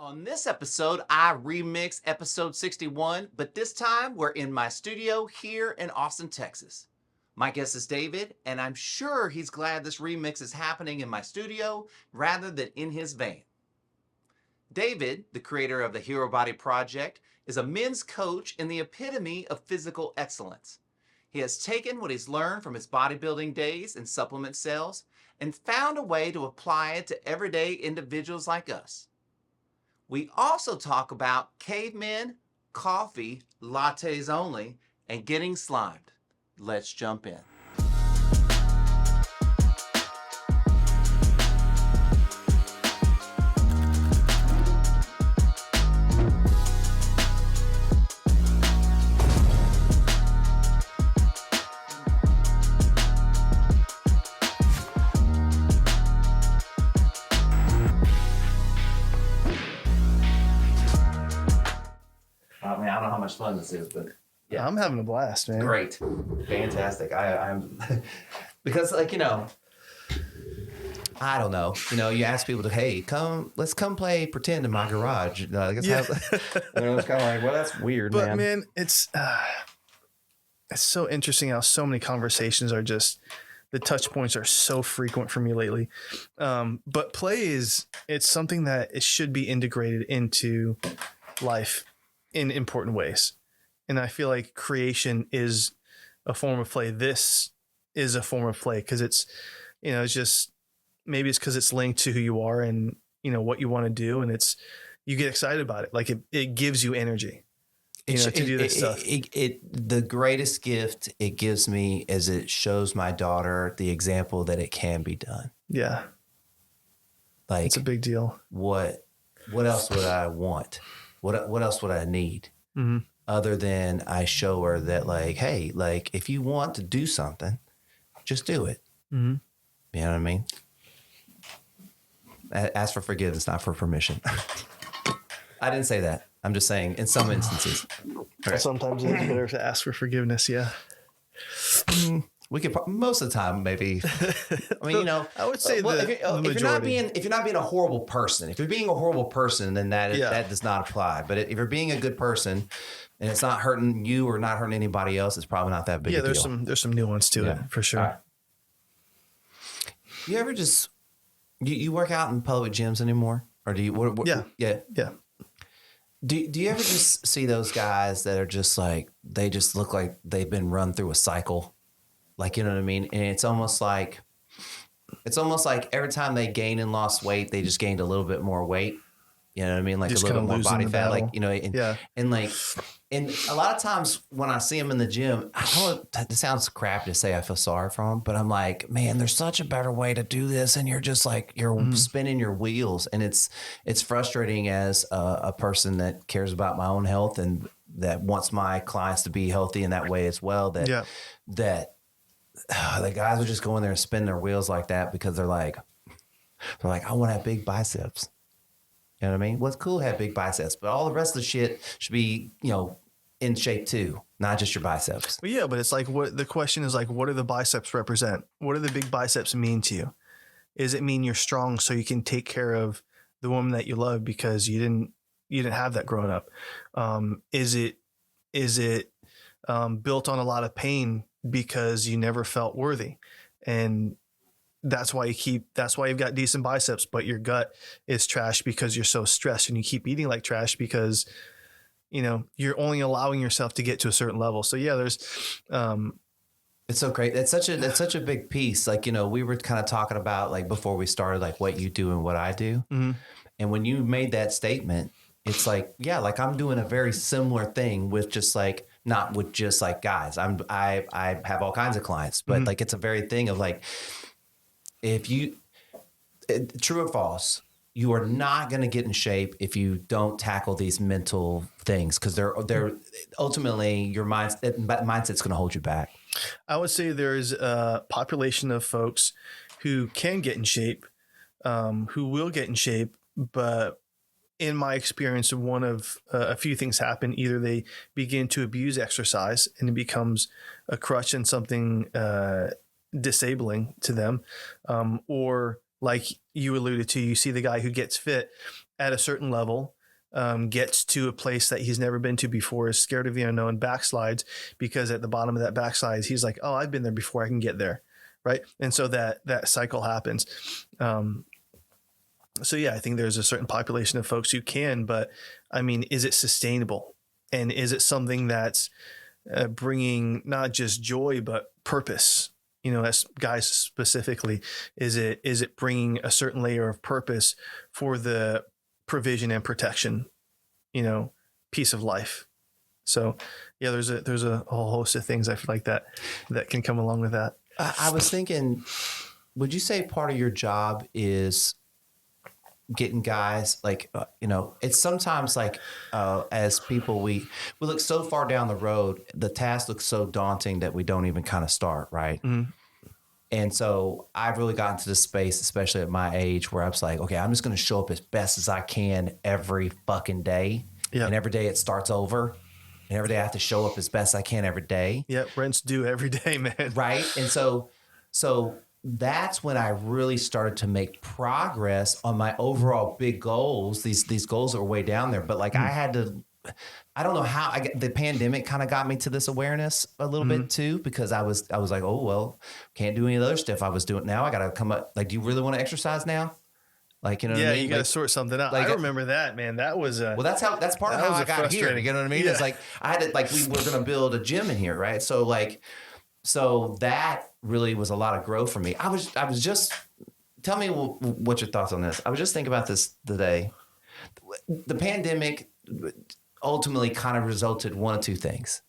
On this episode, I remix episode 61, but this time we're in my studio here in Austin, Texas. My guest is David, and I'm sure he's glad this remix is happening in my studio rather than in his van. David, the creator of the Hero Body Project, is a men's coach and the epitome of physical excellence. He has taken what he's learned from his bodybuilding days and supplement sales and found a way to apply it to everyday individuals like us. We also talk about cavemen, coffee, lattes only, and getting slimed. Let's jump in. Man, I don't know how much fun this is, but yeah, I'm having a blast, man. Great, fantastic. I'm because, like, I don't know. You ask people to, hey, let's come play pretend in my garage. It's kind of like, well, that's weird, but man. But man, it's so interesting how so many conversations are just, the touch points are so frequent for me lately. But play it's something that it should be integrated into life in important ways. And I feel like creation is a form of play. This is a form of play because it's, it's just, maybe it's because it's linked to who you are and, what you want to do. And you get excited about it. Like it gives you energy, to do this stuff. The greatest gift it gives me is it shows my daughter the example that it can be done. Yeah. Like, it's a big deal. What else would I want? What else would I need? Mm-hmm. Other than I show her that, like, hey, like, if you want to do something, just do it. Mm-hmm. You know what I mean? Ask for forgiveness, not for permission. I didn't say that. I'm just saying in some instances. Okay. Sometimes it's better to ask for forgiveness. Yeah. We could most of the time, maybe. I mean, I would say if you're not being a horrible person, if you're being a horrible person, then that does not apply. But if you're being a good person and it's not hurting you or not hurting anybody else, it's probably not that big. Yeah, a deal. there's some nuance to it for sure. Right. You ever just you work out in public gyms anymore, or do you? Yeah. Do you ever just see those guys that are just like, they just look like they've been run through a cycle? Like, you know what I mean? And it's almost like every time they gained and lost weight, they just gained a little bit more weight. You know what I mean? Like just a little bit more body fat. Like, and a lot of times when I see them in the gym, it sounds crappy to say I feel sorry for them, but I'm like, man, there's such a better way to do this. And you're just like, you're spinning your wheels. And it's frustrating as a person that cares about my own health and that wants my clients to be healthy in that way as well. The guys would just go in there and spin their wheels like that because they're like, I want to have big biceps. You know what I mean? Well, it's cool to have big biceps, but all the rest of the shit should be, in shape too, not just your biceps. Well, yeah, but it's like, what the question is, like, what do the biceps represent? What do the big biceps mean to you? Is it mean you're strong so you can take care of the woman that you love because you didn't have that growing up? Is it built on a lot of pain because you never felt worthy? And that's why you've got decent biceps, but your gut is trash because you're so stressed and you keep eating like trash because, you're only allowing yourself to get to a certain level. So yeah, there's, it's so great. It's such a big piece. Like, we were kind of talking about, like, before we started, like what you do and what I do. Mm-hmm. And when you made that statement, it's like, yeah, like I'm doing a very similar thing with just like, not with just like guys. I have all kinds of clients, but like, it's a very thing of like, true or false, you are not going to get in shape if you don't tackle these mental things, because they're ultimately your mindset's going to hold you back. I would say there's a population of folks who can get in shape, who will get in shape, but in my experience, one of a few things happen. Either they begin to abuse exercise and it becomes a crutch and something disabling to them, or like you alluded to, you see the guy who gets fit at a certain level, gets to a place that he's never been to before, is scared of the unknown, backslides, because at the bottom of that backslides, he's like, oh, I've been there before, I can get there. Right. And so that cycle happens. So yeah, I think there's a certain population of folks who can, but I mean, is it sustainable? And is it something that's bringing not just joy, but purpose? You know, as guys specifically, is it bringing a certain layer of purpose for the provision and protection, you know, piece of life? So yeah, there's a whole host of things I feel like that can come along with that. I was thinking, would you say part of your job is getting guys like, you know, it's sometimes like, as people, we look so far down the road, the task looks so daunting that we don't even kind of start. Right. Mm-hmm. And so I've really gotten to this space, especially at my age, where I was like, okay, I'm just going to show up as best as I can every fucking day. Yeah. And every day it starts over. And every day I have to show up as best I can every day. Yeah. Rent's due every day, man. Right. And so that's when I really started to make progress on my overall big goals. These goals are way down there, but like I had to, I don't know how the pandemic kind of got me to this awareness a little bit too, because I was like, oh, well, can't do any of the other stuff I was doing. Now I got to come up. Like, do you really want to exercise now? Like, you know what I mean? You got to sort something out. Like, I remember that, man. That was well, that's part of how I got here. You know what I mean? Yeah. It's like, I had to, like, we were going to build a gym in here. Right. So that really was a lot of growth for me. I was just, tell me what your thoughts on this. I was just thinking about this today. The pandemic ultimately kind of resulted one of two things.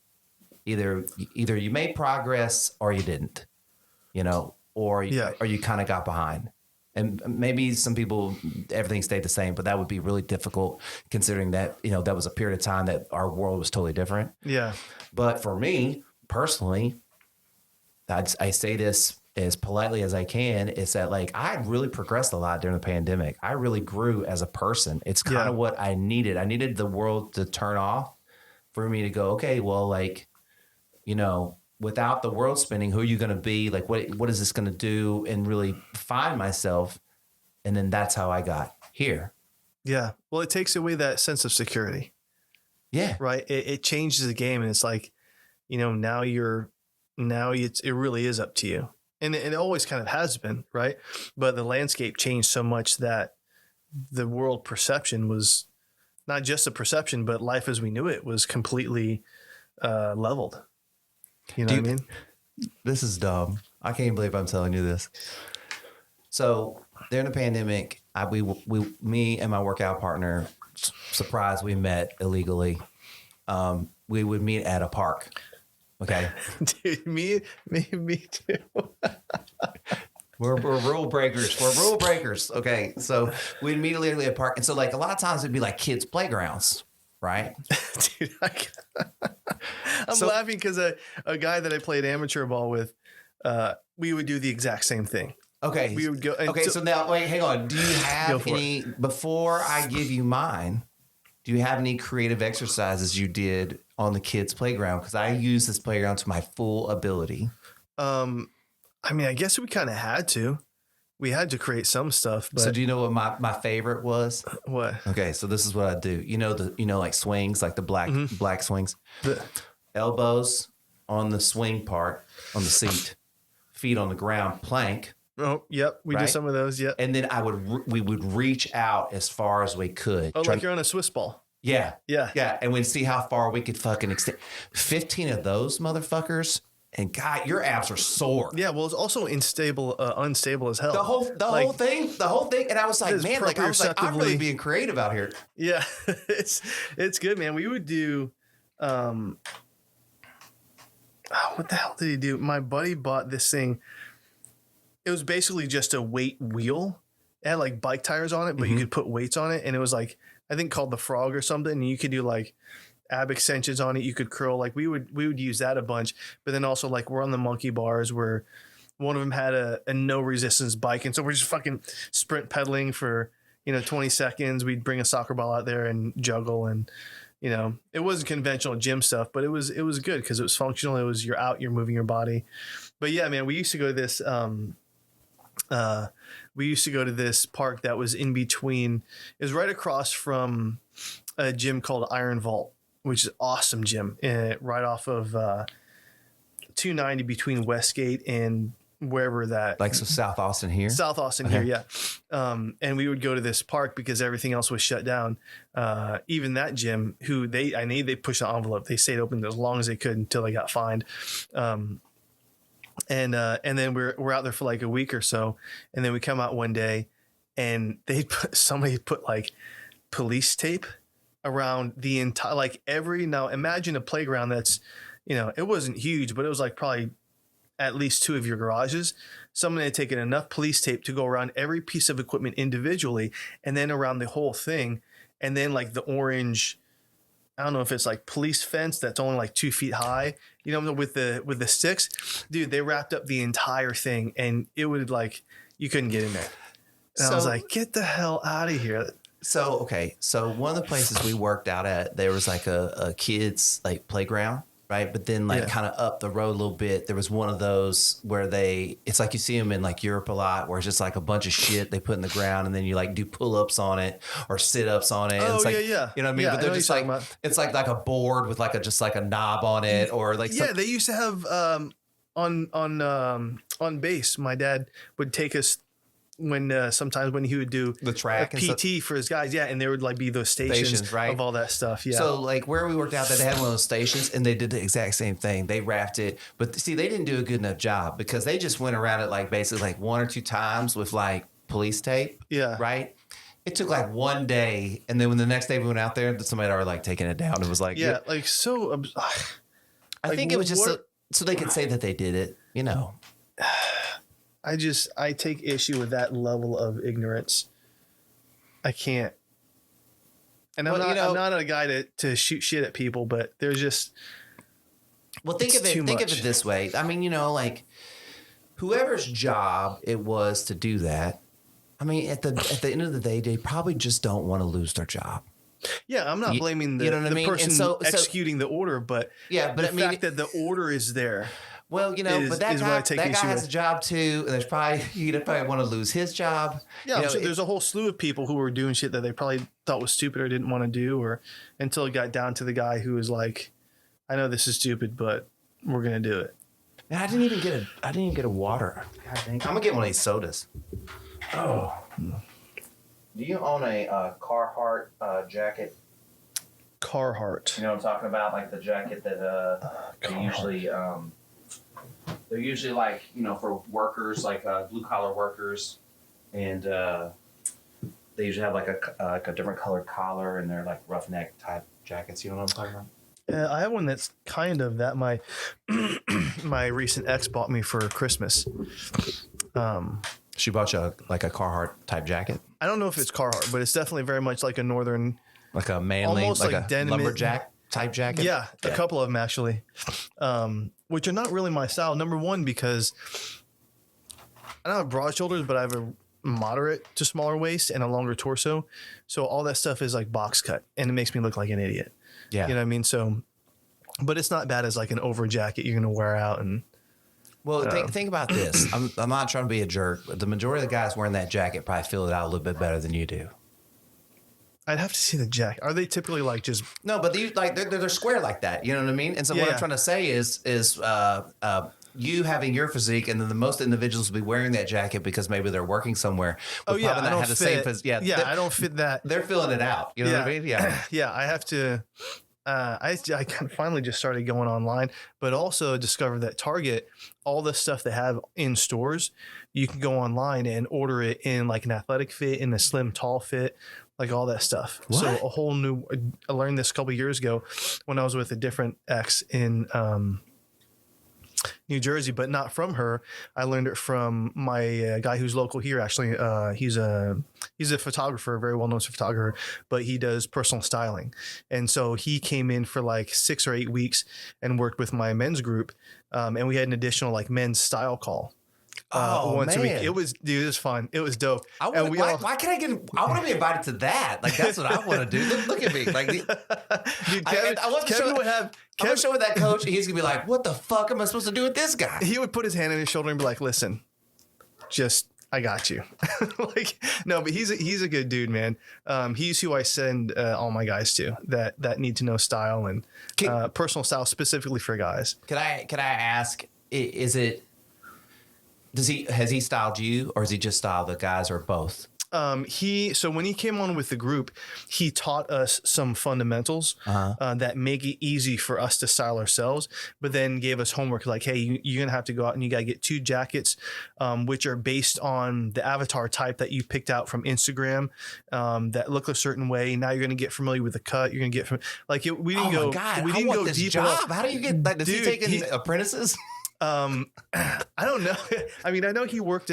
Either you made progress or you didn't, you know, or you kind of got behind. And maybe some people, everything stayed the same, but that would be really difficult considering that, you know, that was a period of time that our world was totally different. Yeah. But for me personally, I say this as politely as I can, is that like I really progressed a lot during the pandemic. I really grew as a person. It's kind of what I needed. I needed the world to turn off for me to go, okay, well, like, you know, without the world spinning, who are you going to be? Like, what is this going to do? And really find myself. And then that's how I got here. Yeah. Well, it takes away that sense of security. Yeah. Right. It changes the game. And it's like, you know, now it really is up to you. And it always kind of has been, right? But the landscape changed so much that the world perception was not just a perception, but life as we knew it was completely leveled. You know what I mean? This is dumb. I can't even believe I'm telling you this. So during the pandemic, me and my workout partner, surprise, we met illegally. We would meet at a park. Okay. Dude, me too. We're rule breakers. We're rule breakers. Okay. So we'd meet illegally at a park. And so like a lot of times it'd be like kids' playgrounds, right? Dude, I'm laughing because a guy that I played amateur ball with, we would do the exact same thing. Okay. We would go. Okay. So now, wait, hang on. Do you have any, before I give you mine, do you have any creative exercises you did on the kids' playground? Because I use this playground to my full ability. I mean, I guess we kind of had to. We had to create some stuff. But so do you know what my favorite was? What? Okay, so this is what I do. You know, like swings, like the black swings. Elbows on the swing part on the seat, feet on the ground, plank. Oh, yep. We did some of those. Yep. And then we would reach out as far as we could. Oh, like you're on a Swiss ball. Yeah. Yeah. Yeah. And we'd see how far we could fucking extend. 15 of those motherfuckers. And God, your abs are sore. Yeah. Well, it's also unstable as hell. The whole thing. And I was like, man, I'm really being creative out here. Yeah. It's good, man. We would do, what the hell did he do? My buddy bought this thing. It was basically just a weight wheel. It had like bike tires on it, but you could put weights on it. And it was like, I think called the Frog or something. And you could do like ab extensions on it. You could curl. Like we would use that a bunch. But then also like we're on the monkey bars where one of them had a no resistance bike. And so we're just fucking sprint pedaling for, 20 seconds. We'd bring a soccer ball out there and juggle. And, it wasn't conventional gym stuff, but it was good because it was functional. It was you're moving your body. But yeah, man, we used to go to this, we used to go to this park that was in between. It was right across from a gym called Iron Vault, which is an awesome gym, right off of 290 between Westgate and wherever that. Like so South Austin here? South Austin here, yeah. And we would go to this park because everything else was shut down. Even that gym, they pushed the envelope. They stayed open as long as they could until they got fined. And then we're out there for like a week or so, and then we come out one day, and somebody put like police tape around the entire now imagine a playground that's, it wasn't huge, but it was like probably at least 2 of your garages. Someone had taken enough police tape to go around every piece of equipment individually, and then around the whole thing, and then like the orange, I don't know if it's like police fence that's only like 2 feet high, with the sticks. Dude, they wrapped up the entire thing, and it would you couldn't get in there. And I was like, get the hell out of here. So, okay. So one of the places we worked out at, there was like a kid's like playground, right? But then kind of up the road a little bit, there was one of those where it's like you see them in like Europe a lot, where it's just like a bunch of shit they put in the ground, and then you like do pull-ups on it or sit-ups on it. Oh, it's like, yeah. You know what I mean? Yeah, but they're just like, it's like a board with like a knob on it, or like. Yeah, they used to have on base, my dad would take us sometimes when he would do the track a PT for his guys, and there would be those stations right? of all that stuff. Yeah. So like where we worked out, that they had one of those stations, and they did the exact same thing. They wrapped it, but see, they didn't do a good enough job because they just went around it basically 1 or 2 times with police tape. Yeah. Right. It took 1 day, and then when the next day we went out there, somebody had already taken it down. It was I think it was just so they could say that they did it. I take issue with that level of ignorance. I can't. And I'm not a guy to shoot shit at people, but there's just. Well, think of it this way. I mean, whoever's job it was to do that. I mean, at the end of the day, they probably just don't want to lose their job. Yeah, I'm not blaming the person executing the order, but the fact that the order is there. Well, but that guy has a job too, and there's probably he'd probably want to lose his job. Yeah, there's a whole slew of people who were doing shit that they probably thought was stupid or didn't want to do, or until it got down to the guy who was like, "I know this is stupid, but we're gonna do it." Man, I didn't even get a water. I'm gonna get one of these sodas. Oh, do you own a Carhartt jacket? Carhartt. You know what I'm talking about, like the jacket that they usually. They're usually for workers, blue collar workers, and they usually have a different colored collar, and they're like roughneck type jackets. You know what I'm talking about? I have one that's kind of that my my recent ex bought me for Christmas. She bought you a Carhartt type jacket. I don't know if it's Carhartt, but it's definitely very much like a northern, like a manly, almost like a denim lumberjack type jacket. Yeah, a couple of them actually. Which are not really my style. Number one, because I don't have broad shoulders, but I have a moderate to smaller waist and a longer torso. So all that stuff is like box cut, and it makes me look like an idiot. Yeah. You know what I mean? So, but it's not bad as like an over jacket you're going to wear out. And well, think about this. I'm not trying to be a jerk, but the majority of the guys wearing that jacket probably fill it out a little bit better than you do. I'd have to see the jacket. Are they typically just no? But they're square like that. You know what I mean? And so what I'm trying to say is you having your physique, and then the most individuals will be wearing that jacket because maybe they're working somewhere. I don't fit. I don't fit that. They're filling it out. You know what I mean? Yeah. Yeah, I have to. I finally just started going online, but also discovered that Target, all the stuff they have in stores, you can go online and order it in like an athletic fit, in a slim, tall fit. Like all that stuff. What? So a whole new, I learned this a couple of years ago when I was with a different ex in New Jersey, but not from her. I learned it from my guy who's local here. Actually, he's a photographer, a very well-known photographer, but he does personal styling. And so he came in for 6 or 8 weeks and worked with my men's group. And we had an additional men's style call. Once a week. It was fun. It was dope. Why can't I want to be invited to that. That's what I want to do. Look at me. Dude, Kevin would show with that coach. He's going to be like, what the fuck am I supposed to do with this guy? He would put his hand on his shoulder and be like, listen, just I got you. Like, no, but he's a good dude, man. He's who I send all my guys to that need to know style and personal style specifically for guys. Can I ask, has he styled you, or has he just styled the guys, or both? So when he came on with the group, he taught us some fundamentals that make it easy for us to style ourselves, but then gave us homework like, hey, you're going to have to go out and you got to get 2 jackets, which are based on the avatar type that you picked out from Instagram, that look a certain way. Now you're going to get familiar with the cut. You're going to get from like, we didn't go, God, we didn't go deep enough. How do you get that? Does he take in apprentices? I don't know. I mean, I know he worked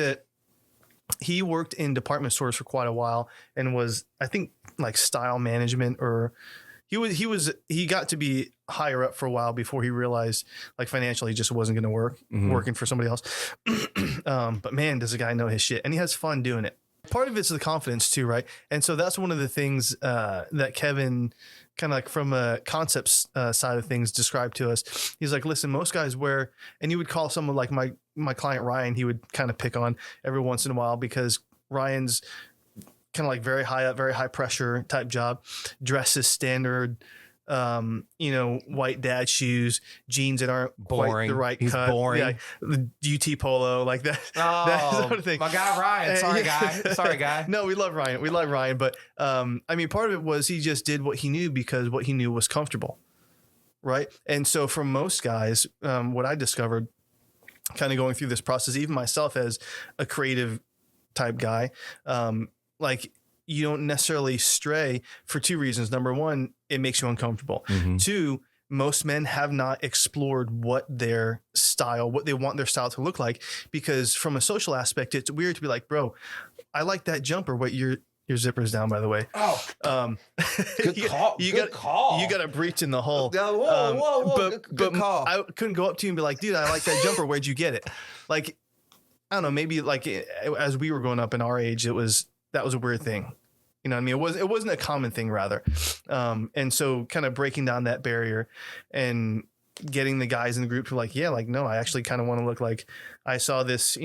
in department stores for quite a while and was, I think, like style management, or he got to be higher up for a while before he realized like financially just wasn't going to work working for somebody else. But man, does the guy know his shit, and he has fun doing it. Part of it's the confidence too, right? And so that's one of the things that Kevin kind of like from a concepts side of things described to us. He's like, listen, most guys wear, and you would call someone like my client Ryan, he would kind of pick on every once in a while because Ryan's kind of like very high up, very high pressure type job, dresses standard, white dad shoes, jeans that aren't boring. Quite the right He's cut. Boring. Yeah, the UT polo, like that. Oh, that sort of thing. My guy Ryan. Sorry, guy. No, we love Ryan. But I mean, part of it was he just did what he knew because what he knew was comfortable. Right. And so for most guys, what I discovered kind of going through this process, even myself as a creative type guy, like you don't necessarily stray for 2 reasons. Number one, it makes you uncomfortable. 2, most men have not explored what they want their style to look like, because from a social aspect, it's weird to be like, bro, I like that jumper. Wait, your zipper's down, by the way. Oh, good call. Good call. You got a breach in the hull. Whoa. Good call. I couldn't go up to you and be like, dude, I like that jumper. Where'd you get it? Like, I don't know, maybe like as we were growing up in our age, that was a weird thing. You know what I mean? It wasn't a common thing, rather. And so kind of breaking down that barrier and getting the guys in the group to like, yeah, like, no, I actually kind of want to look like I saw this,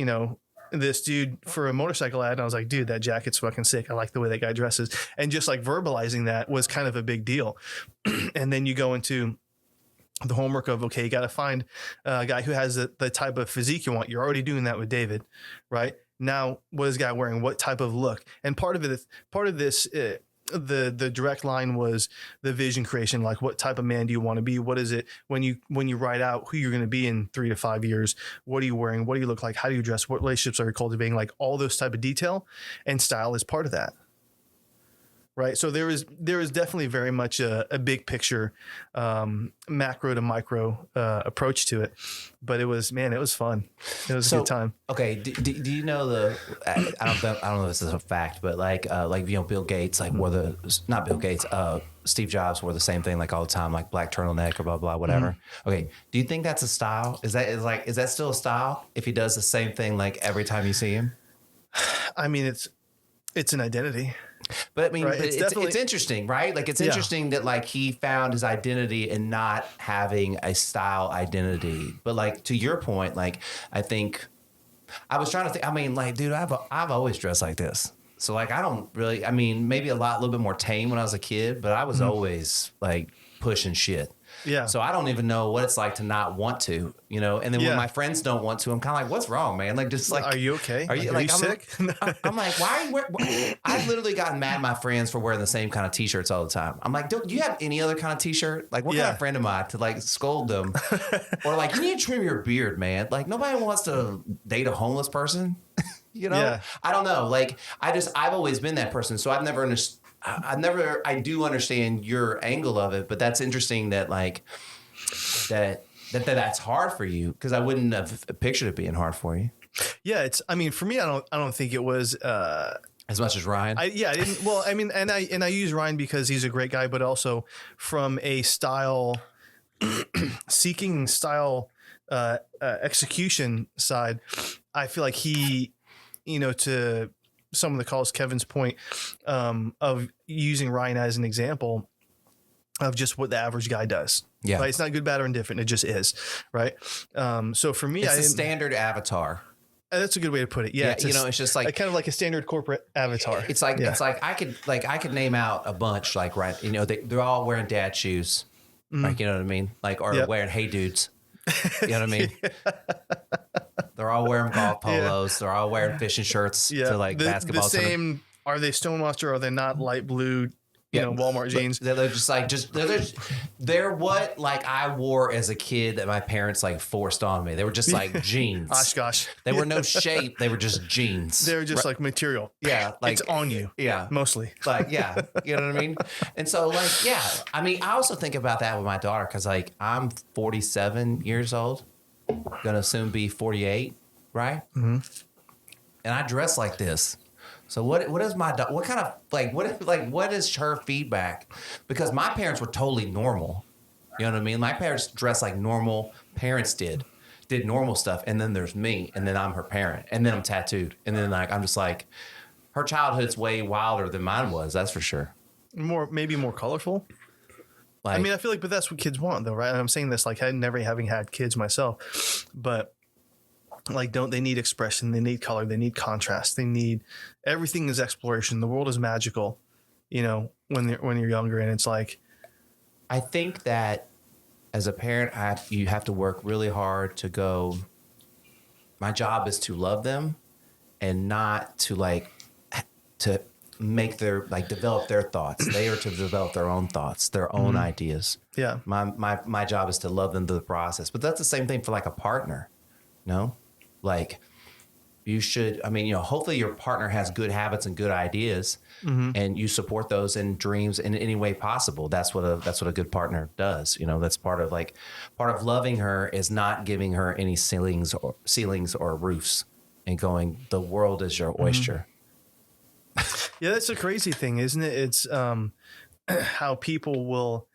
this dude for a motorcycle ad. And I was like, dude, that jacket's fucking sick. I like the way that guy dresses. And just like verbalizing that was kind of a big deal. And then you go into the homework of, okay, you got to find a guy who has the type of physique you want. You're already doing that with David, right? Now, what is the guy wearing? What type of look? And part of this, the direct line was the vision creation. Like, what type of man do you want to be? What is it when you write out who you're going to be in 3 to 5 years? What are you wearing? What do you look like? How do you dress? What relationships are you cultivating? Like all those type of detail and style is part of that. Right. So there is definitely very much a big picture, macro to micro approach to it. But it was fun. It was a good time. Okay. Do you know I don't know if this is a fact, but like Bill Gates, like not Bill Gates, Steve Jobs wore the same thing like all the time, like black turtleneck or blah, blah, whatever. Okay. Do you think that's a style? Is that still a style if he does the same thing like every time you see him? I mean, it's an identity. But I mean, right. It's interesting, right? Like, it's interesting that like he found his identity in not having a style identity. But like, to your point, like, I think I was trying to think, I mean, like, dude, I've always dressed like this. So like, I don't really, I mean, maybe a little bit more tame when I was a kid, but I was always like pushing shit. Yeah. So I don't even know what it's like to not want to, and then when my friends don't want to, I'm kind of like, what's wrong, man? Like, just like, are you okay? Are you sick? I'm like, why are you wearing, I've literally gotten mad at my friends for wearing the same kind of t-shirts all the time. I'm like, do you have any other kind of t-shirt? Like, what kind of friend am I to like scold them? Or like, you need to trim your beard, man. Like, nobody wants to date a homeless person. I don't know. Like, I've always been that person. So I've never understood. I do understand your angle of it, but that's interesting that like that's hard for you, because I wouldn't have pictured it being hard for you. Yeah, I mean, for me, I don't think it was as much as Ryan. I didn't. Well, I mean, and I use Ryan because he's a great guy, but also from a style seeking style execution side, I feel like he, to some of the calls, Kevin's point of using Ryan as an example of just what the average guy does. Yeah. Right? It's not good, bad, or indifferent. It just is. Right. So for me, it's a standard avatar. That's a good way to put it. Yeah. It's just like kind of like a standard corporate avatar. It's like I could name out a bunch like, right. They're all wearing dad shoes. Like, you know what I mean? Like, or wearing Hey Dudes. You know what I mean? They're all wearing golf polos. They're all wearing fishing shirts to like basketball. The same. Are they Stonemaster or are they not light blue? Walmart jeans. They're just like they're what like I wore as a kid that my parents like forced on me. They were just like jeans. Gosh. They were no shape. They were just jeans. They were just like material. Yeah, like it's on you. Yeah, mostly. Like you know what I mean. And so like I mean I also think about that with my daughter because like I'm 47 years old, gonna soon be 48, right? Mm-hmm. And I dress like this. So what is what kind of what is her feedback? Because my parents were totally normal. You know what I mean? My parents dressed like normal parents did normal stuff. And then there's me, and then I'm her parent, and then I'm tattooed. And then like, I'm just like, her childhood's way wilder than mine was. That's for sure. Maybe more colorful. Like, I mean, I feel like, but that's what kids want though, right? And I'm saying this, like never having had kids myself, but like, don't they need expression? They need color. They need contrast. They need everything is exploration. The world is magical, when you're younger. And it's like, I think that as a parent, you have to work really hard to go. My job is to love them, and not to make their develop their thoughts. They are to develop their own thoughts, their own ideas. Yeah. My job is to love them through the process. But that's the same thing for like a partner. No. Like you should, I mean, hopefully your partner has good habits and good ideas, and you support those in dreams in any way possible. That's what a good partner does. That's part of loving her is not giving her any ceilings or roofs and going, the world is your oyster. Yeah. That's a crazy thing, isn't it? It's, how people will,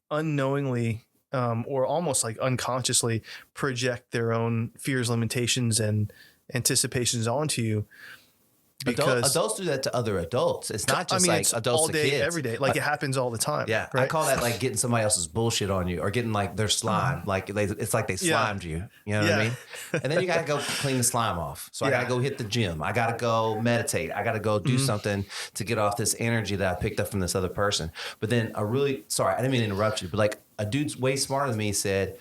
unknowingly, or almost like unconsciously project their own fears, limitations, and anticipations onto you. Because adults do that to other adults. It's not just it's adults all day, to kids. every day. Like it happens all the time. Yeah. Right? I call that like getting somebody else's bullshit on you or getting like their slime. Like it's like they slimed you. You know what I mean? And then you got to go clean the slime off. So I got to go hit the gym. I got to go meditate. I got to go do something to get off this energy that I picked up from this other person. But then I didn't mean to interrupt you, but like a dude's way smarter than me said,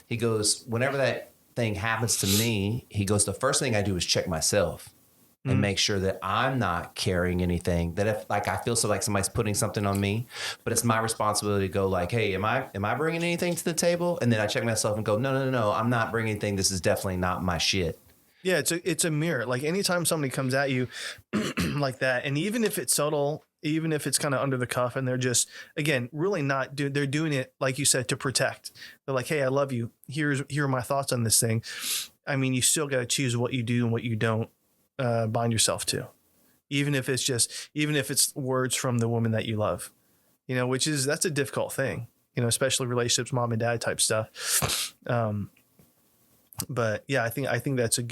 he goes, whenever that thing happens to me, he goes, the first thing I do is check myself. And make sure that I'm not carrying anything, that if like I feel so like somebody's putting something on me, but it's my responsibility to go like, hey, am I bringing anything to the table? And then I check myself and go, no, I'm not bringing anything. This is definitely not my shit. Yeah, it's a mirror. Like anytime somebody comes at you like that, and even if it's subtle, even if it's kind of under the cuff, and they're just, again, really not they're doing it, like you said, to protect. They're like, hey, I love you. Here are my thoughts on this thing. I mean, you still got to choose what you do and what you don't bind yourself to, even if it's words from the woman that you love, that's a difficult thing, especially relationships, mom and dad type stuff. But yeah, I think that's a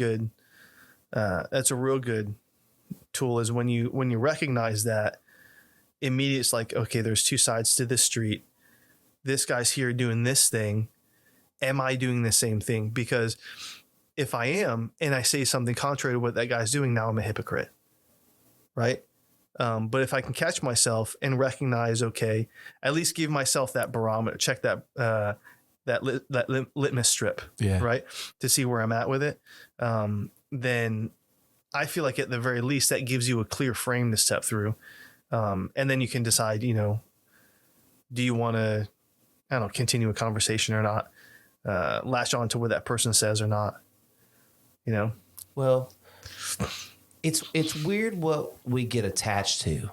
real good tool is when you recognize that immediately. It's like, okay, there's two sides to this street. This guy's here doing this thing. Am I doing the same thing? Because if I am, and I say something contrary to what that guy's doing, now I'm a hypocrite. Right. But if I can catch myself and recognize, okay, at least give myself that barometer, check that litmus strip, right, to see where I'm at with it. Then I feel like at the very least that gives you a clear frame to step through. And then you can decide, do you want to, continue a conversation or not, latch on to what that person says or not. Well, it's weird what we get attached to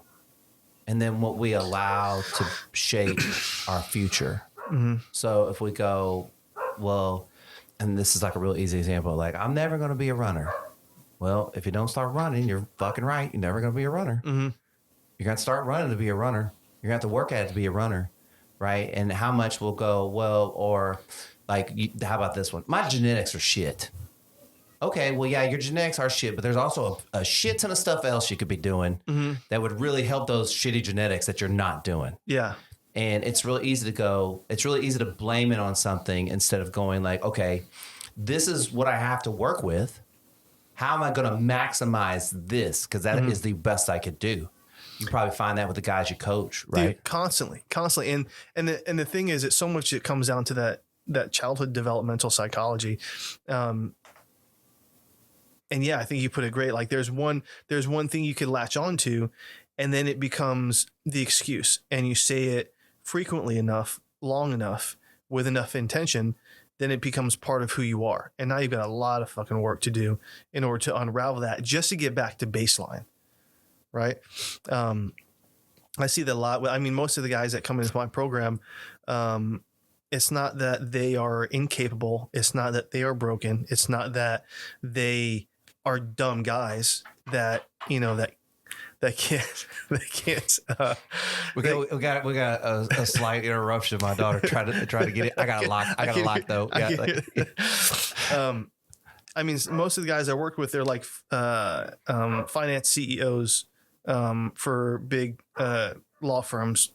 and then what we allow to shape our future. Mm-hmm. So if we go, well, and this is like a real easy example, like I'm never going to be a runner. Well, if you don't start running, you're fucking right. You're never going to be a runner. Mm-hmm. You're going to start running to be a runner. You're going to have to work at it to be a runner. Right. And how much will go, well, or like, how about this one? My genetics are shit. Okay, well, yeah, your genetics are shit, but there's also a shit ton of stuff else you could be doing that would really help those shitty genetics that you're not doing. Yeah. And it's really easy to blame it on something instead of going like, okay, this is what I have to work with. How am I going to maximize this? Because that is the best I could do. You probably find that with the guys you coach, right? Dude, constantly. And the thing is, it's so much, it comes down to that childhood developmental psychology. And yeah, I think you put it great. Like there's one thing you could latch onto, and then it becomes the excuse, and you say it frequently enough, long enough, with enough intention, then it becomes part of who you are. And now you've got a lot of fucking work to do in order to unravel that, just to get back to baseline. Right. I see that a lot. I mean, most of the guys that come into my program, it's not that they are incapable. It's not that they are broken. It's not that they are dumb guys that, you know, that can't. We got a slight interruption. My daughter tried to get it. I got a lock though. I mean, most of the guys I work with, they're like finance CEOs for big law firms,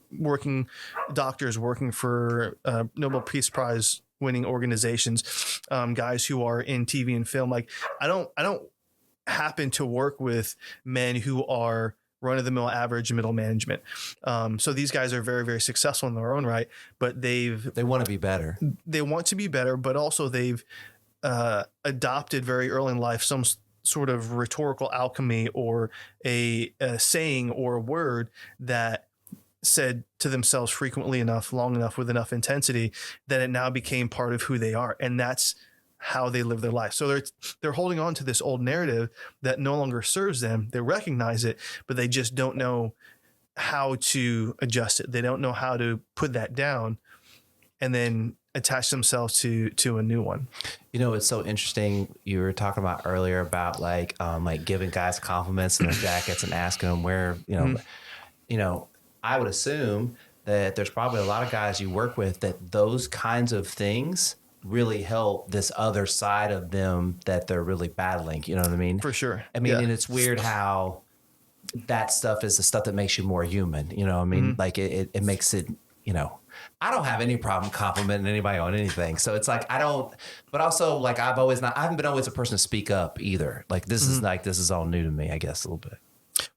doctors working for Nobel Peace Prize winning organizations, guys who are in TV and film. Like I don't happen to work with men who are run-of-the-mill average middle management. So these guys are very, very successful in their own right, but they want to be better. They want to be better, but also they've adopted very early in life some sort of rhetorical alchemy or a saying or a word that said to themselves frequently enough, long enough, with enough intensity that it now became part of who they are. And that's how they live their life. So they're holding on to this old narrative that no longer serves them. They recognize it, but they just don't know how to adjust it. They don't know how to put that down and then attach themselves to a new one. You know, it's so interesting. You were talking about earlier about like giving guys compliments in their jackets and asking them where, you know, I would assume that there's probably a lot of guys you work with that those kinds of things really help this other side of them that they're really battling. You know what I mean? For sure. I mean, and it's weird how that stuff is the stuff that makes you more human. You know what I mean? Like it makes it, you know, I don't have any problem complimenting anybody on anything. So it's like, but also like I haven't been always a person to speak up either. Like this is all new to me, I guess, a little bit.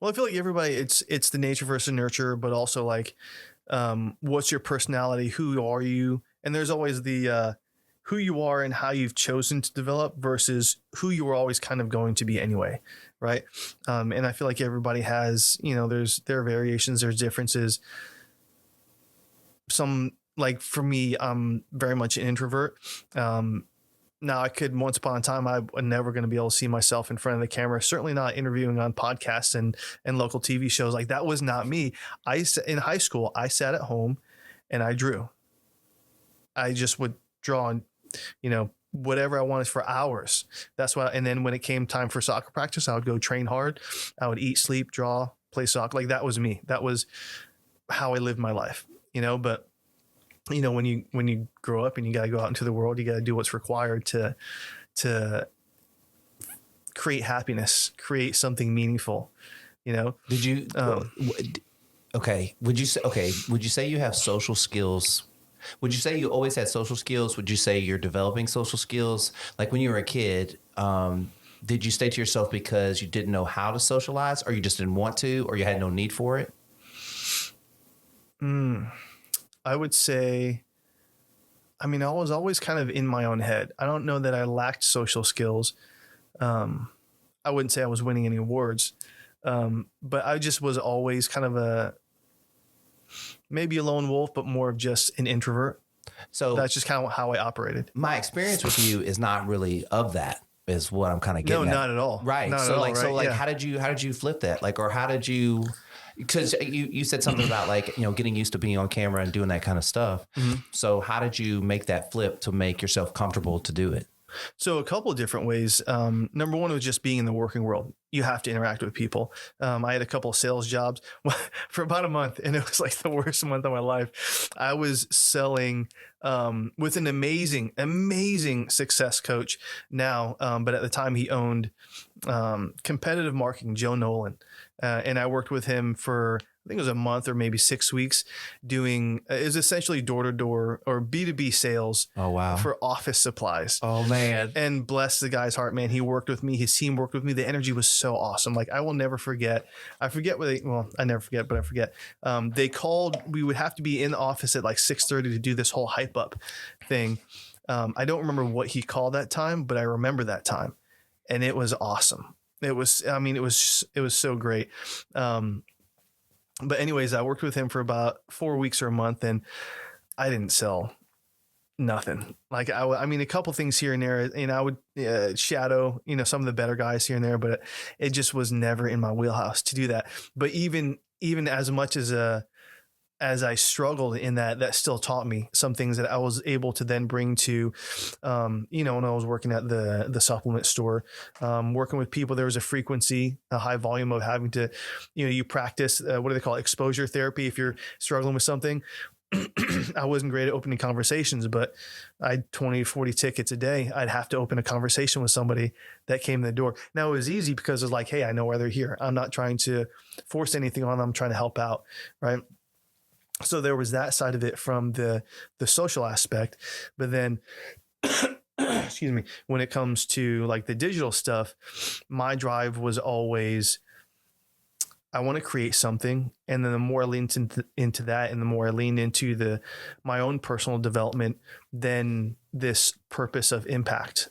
Well, I feel like everybody, it's the nature versus nurture, but also like, what's your personality? Who are you? And there's always the, who you are and how you've chosen to develop versus who you were always kind of going to be anyway. Right. And I feel like everybody has, you know, there are variations, there's differences. Some, like for me, I'm very much an introvert. Now I could, once upon a time, I was never going to be able to see myself in front of the camera, certainly not interviewing on podcasts and local TV shows. Like that was not me. In high school, I sat at home and I drew. I just would draw on, you know, whatever I wanted for hours. That's why. And then when it came time for soccer practice, I would go train hard. I would eat, sleep, draw, play soccer. Like that was me. That was how I lived my life, you know, but you know, when you grow up and you got to go out into the world, you got to do what's required to create happiness, create something meaningful, you know? Did you, would you say you have social skills? Would you say you always had social skills? Would you say you're developing social skills? Like when you were a kid, did you stay to yourself because you didn't know how to socialize, or you just didn't want to, or you had no need for it? I would say, I mean, I was always kind of in my own head. I don't know that I lacked social skills. I wouldn't say I was winning any awards, but I just was always kind of maybe a lone wolf, but more of just an introvert. So that's just kind of how I operated. My experience with you is not really of that, is what I'm kind of getting at. No, not at all. Right. Not so at like, all, right? so like, yeah. how did you flip that? Like, or how did you, because you said something about like, you know, getting used to being on camera and doing that kind of stuff. Mm-hmm. So how did you make that flip to make yourself comfortable to do it? So a couple of different ways. Number one was just being in the working world. You have to interact with people. I had a couple of sales jobs for about a month, and it was like the worst month of my life. I was selling with an amazing success coach now, but at the time he owned competitive marketing, Joe Nolan. And I worked with him for I think it was a month or maybe 6 weeks doing, it was essentially door-to-door or B2B sales. Oh, wow. For office supplies. Oh, man. And bless the guy's heart, man. He worked with me. His team worked with me. The energy was so awesome. Like, I will never forget. I forget what I never forget, but I forget. They called, we would have to be in the office at like 6:30 to do this whole hype up thing. I don't remember what he called that time, but I remember that time. And it was awesome. It was so great. But anyways, I worked with him for about 4 weeks or a month, and I didn't sell nothing. Like I mean, a couple things here and there, and I would shadow, some of the better guys here and there, but it just was never in my wheelhouse to do that. But even as much as I struggled in that still taught me some things that I was able to then bring to, when I was working at the supplement store, working with people, there was a high volume of having to, you practice, what do they call it? Exposure therapy. If you're struggling with something, I wasn't great at opening conversations, but I had 20, 40 tickets a day. I'd have to open a conversation with somebody that came in the door. Now it was easy because it was like, hey, I know why they're here. I'm not trying to force anything on them. I'm trying to help out. Right. So there was that side of it from the social aspect, but then, excuse me, when it comes to like the digital stuff, my drive was always, I want to create something. And then the more I leaned into that, and the more I leaned into my own personal development, then this purpose of impact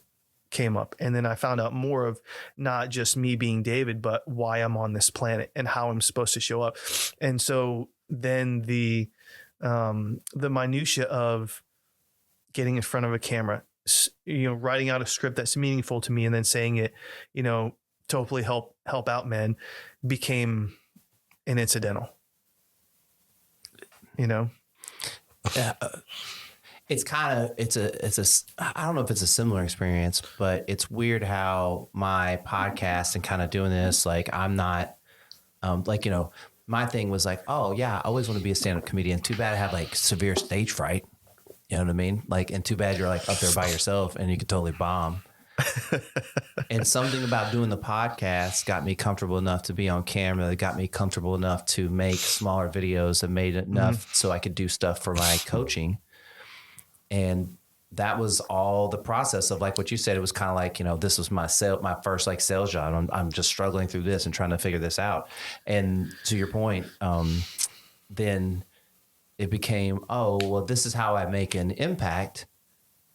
came up. And then I found out more of not just me being David, but why I'm on this planet and how I'm supposed to show up. And so then the minutia of getting in front of a camera, writing out a script that's meaningful to me and then saying it, to hopefully help out men, became an incidental, Yeah. It's I don't know if it's a similar experience, but it's weird how my podcast and kind of doing this, like I'm not, my thing was like, oh yeah, I always want to be a stand-up comedian. Too bad I have like severe stage fright. You know what I mean? Like, and too bad you're like up there by yourself and you could totally bomb. And something about doing the podcast got me comfortable enough to be on camera. That got me comfortable enough to make smaller videos that made enough so I could do stuff for my coaching. And that was all the process of like what you said. It was kind of like, this was my first like sales job. I'm just struggling through this and trying to figure this out. And to your point, then it became, oh, well, this is how I make an impact.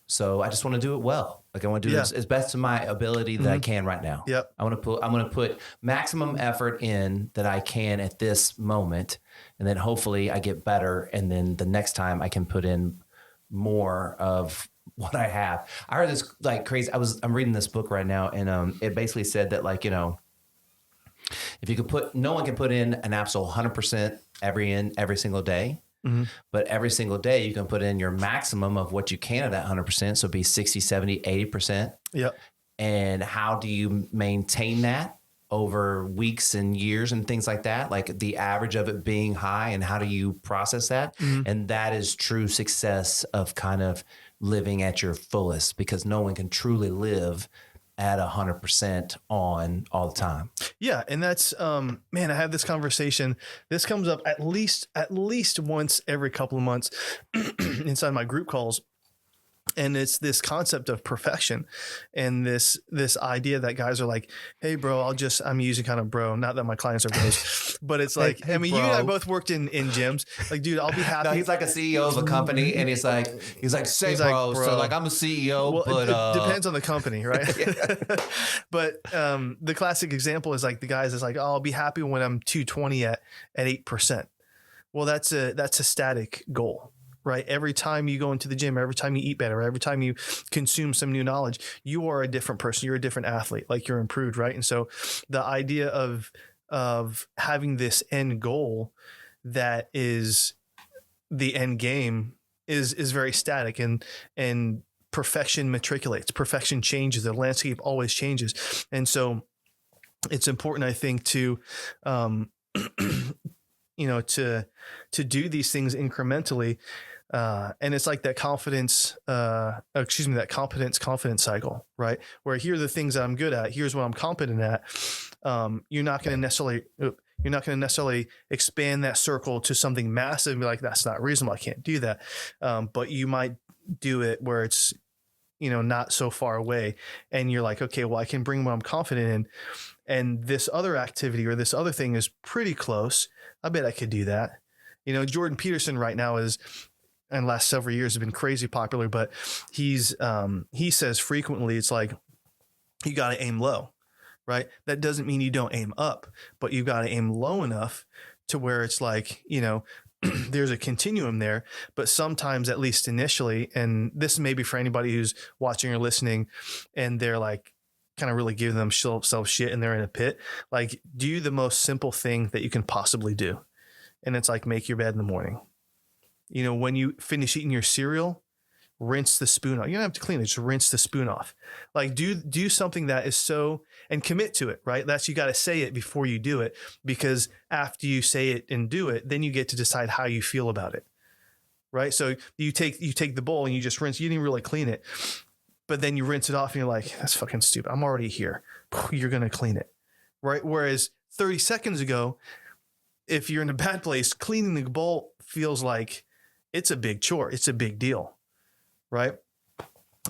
So I just want to do it well. Like I want to do this as best to my ability that I can right now. Yep. I'm going to put maximum effort in that I can at this moment. And then hopefully I get better. And then the next time I can put in more of what I have. I heard this like crazy. I'm reading this book right now, and it basically said that like, if you could no one can put in an absolute 100% every single day, but every single day you can put in your maximum of what you can of that 100%. So be 60, 70, 80%. Yep. And how do you maintain that over weeks and years and things like that? Like the average of it being high, and how do you process that? And that is true success of kind of living at your fullest, because no one can truly live at 100% on all the time. Yeah. And that's, man, I have this conversation. This comes up at least once every couple of months inside my group calls. And it's this concept of perfection, and this idea that guys are like, hey bro, I'm using kind of bro, not that my clients are bros, but it's like, hey, I mean, bro. You and I both worked in gyms. Like, dude, I'll be happy. No, he's like a CEO of a company, and he's like, bro. So like, I'm a CEO, well, but it depends on the company, right? But the classic example is like the guys is like, oh, I'll be happy when I'm 220 at 8%. Well, that's a static goal. Right. Every time you go into the gym, every time you eat better, every time you consume some new knowledge, you are a different person. You're a different athlete, like you're improved. Right. And so the idea of having this end goal that is the end game is very static, and perfection matriculates, perfection changes. The landscape always changes. And so it's important, I think, to, to do these things incrementally. And it's like that confidence cycle, right? Where here are the things that I'm good at. Here's what I'm competent at. You're not going to necessarily, You're not going to necessarily expand that circle to something massive and be like, that's not reasonable. I can't do that. But you might do it where it's, not so far away. And you're like, okay, well, I can bring what I'm confident in. And this other activity or this other thing is pretty close. I bet I could do that. Jordan Peterson right now is, and the last several years have been crazy popular, but he says frequently, it's like, you got to aim low, right? That doesn't mean you don't aim up, but you got to aim low enough to where it's like, there's a continuum there, but sometimes, at least initially, and this may be for anybody who's watching or listening and they're like kind of really giving themselves shit and they're in a pit, like do the most simple thing that you can possibly do. And it's like, make your bed in the morning. When you finish eating your cereal, rinse the spoon off. You don't have to clean it, just rinse the spoon off. Like do something that is so, and commit to it, right? You got to say it before you do it, because after you say it and do it, then you get to decide how you feel about it. Right. So you take the bowl and you just rinse, you didn't really clean it, but then you rinse it off and you're like, that's fucking stupid. I'm already here. You're going to clean it. Right. Whereas 30 seconds ago, if you're in a bad place, cleaning the bowl feels like it's a big chore. It's a big deal. Right.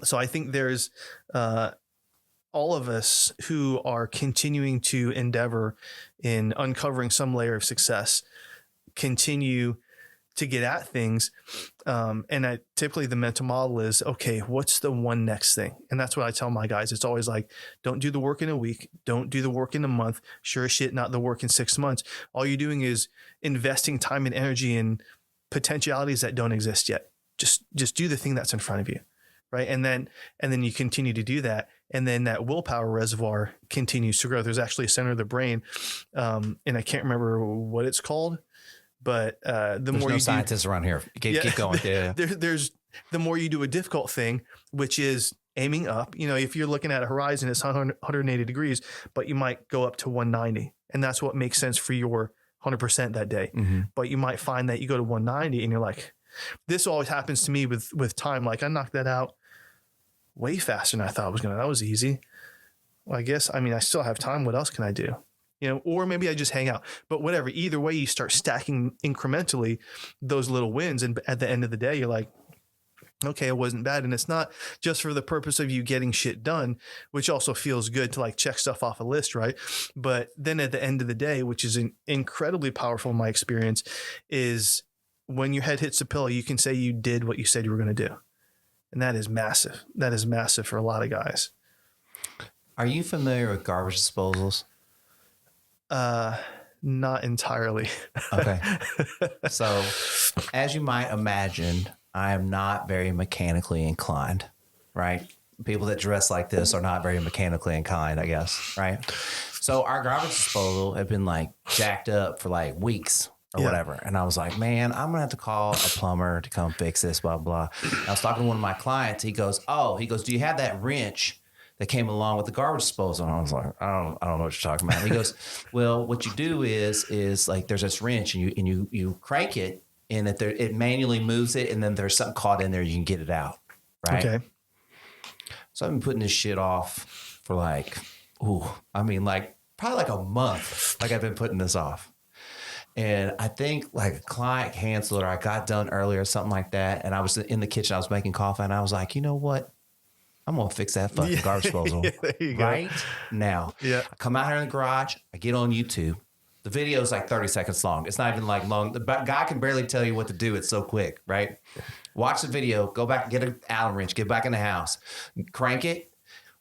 So I think there's all of us who are continuing to endeavor in uncovering some layer of success, continue to get at things. And typically the mental model is, okay, what's the one next thing? And that's what I tell my guys. It's always like, don't do the work in a week. Don't do the work in a month. Sure as shit, not the work in 6 months. All you're doing is investing time and energy in potentialities that don't exist yet. Just do the thing that's in front of you. Right. And then you continue to do that. And then that willpower reservoir continues to grow. There's actually a center of the brain. And I can't remember what it's called, but there's more no scientists around here. Keep going. Yeah. There's the more you do a difficult thing, which is aiming up. If you're looking at a horizon, it's 180 degrees, but you might go up to 190. And that's what makes sense for your 100% that day. Mm-hmm. But you might find that you go to 190 and you're like, this always happens to me with time. Like I knocked that out way faster than I thought I was going to. That was easy. Well, I still have time. What else can I do? Or maybe I just hang out, but whatever. Either way, you start stacking incrementally those little wins. And at the end of the day, you're like, okay, it wasn't bad. And it's not just for the purpose of you getting shit done, which also feels good to like check stuff off a list. Right. But then at the end of the day, which is incredibly powerful in my experience, is when your head hits the pillow, you can say you did what you said you were going to do. And that is massive. That is massive for a lot of guys. Are you familiar with garbage disposals? Not entirely. Okay. So as you might imagine, I am not very mechanically inclined, right? People that dress like this are not very mechanically inclined, I guess, right? So our garbage disposal had been like jacked up for like weeks. Or whatever. And I was like, man, I'm going to have to call a plumber to come fix this, blah, blah. And I was talking to one of my clients. He goes, do you have that wrench that came along with the garbage disposal? And I was like, I don't know what you're talking about. And he goes, well, what you do is like, there's this wrench and you crank it and it manually moves it. And then there's something caught in there. You can get it out. Right. Okay. So I've been putting this shit off for probably like a month. Like I've been putting this off. And I think like a client canceled or I got done earlier or something like that. And I was in the kitchen, I was making coffee and I was like, you know what? I'm going to fix that fucking garbage disposal right now. Yeah. I come out here in the garage. I get on YouTube. The video is like 30 seconds long. It's not even like long. The guy can barely tell you what to do. It's so quick, right? Watch the video, go back, get an Allen wrench, get back in the house, crank it.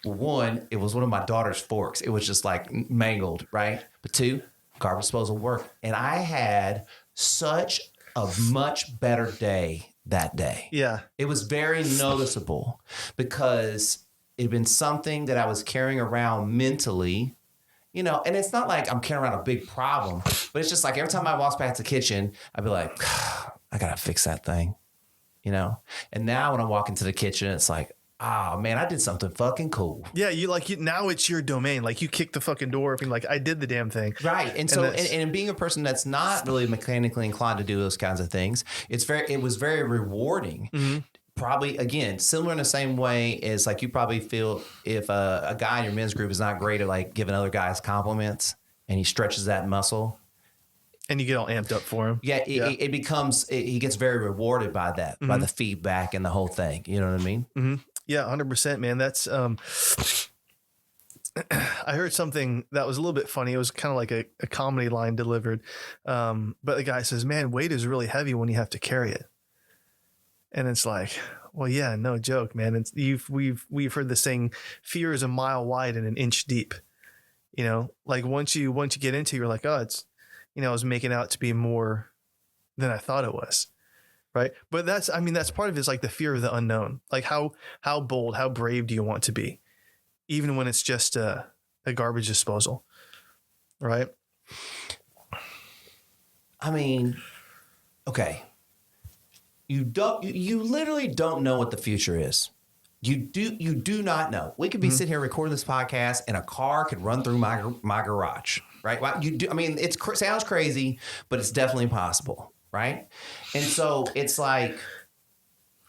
One, it was one of my daughter's forks. It was just like mangled, right? But two, garbage disposal worked. And I had such a much better day that day. Yeah. It was very noticeable because it had been something that I was carrying around mentally, and it's not like I'm carrying around a big problem, but it's just like every time I walk past the kitchen, I'd be like, I got to fix that thing, And now when I walk into the kitchen, it's like, oh man, I did something fucking cool. Yeah, now it's your domain. Like you kick the fucking door open, like I did the damn thing. Right. And so and being a person that's not really mechanically inclined to do those kinds of things, it was very rewarding. Mm-hmm. Probably again, similar in the same way as like you probably feel if a guy in your men's group is not great at like giving other guys compliments and he stretches that muscle. And you get all amped up for him. Yeah, it becomes, he gets very rewarded by that, by the feedback and the whole thing. You know what I mean? Mm-hmm. Yeah, 100%, man. That's, I heard something that was a little bit funny. It was kind of like a comedy line delivered. But the guy says, man, weight is really heavy when you have to carry it. And it's like, well, yeah, no joke, man. It's, we've heard the saying, fear is a mile wide and an inch deep. You know, like once you get into it, you're like, oh, it's, you know, I was making out to be more than I thought it was. Right. But that's part of it is like the fear of the unknown. Like how bold, how brave do you want to be? Even when it's just a garbage disposal. Right. I mean, okay. You literally don't know what the future is. You do not know. We could be sitting here recording this podcast and a car could run through my garage, right? Well, you do. I mean, it sounds crazy, but it's definitely possible, right? And so it's like,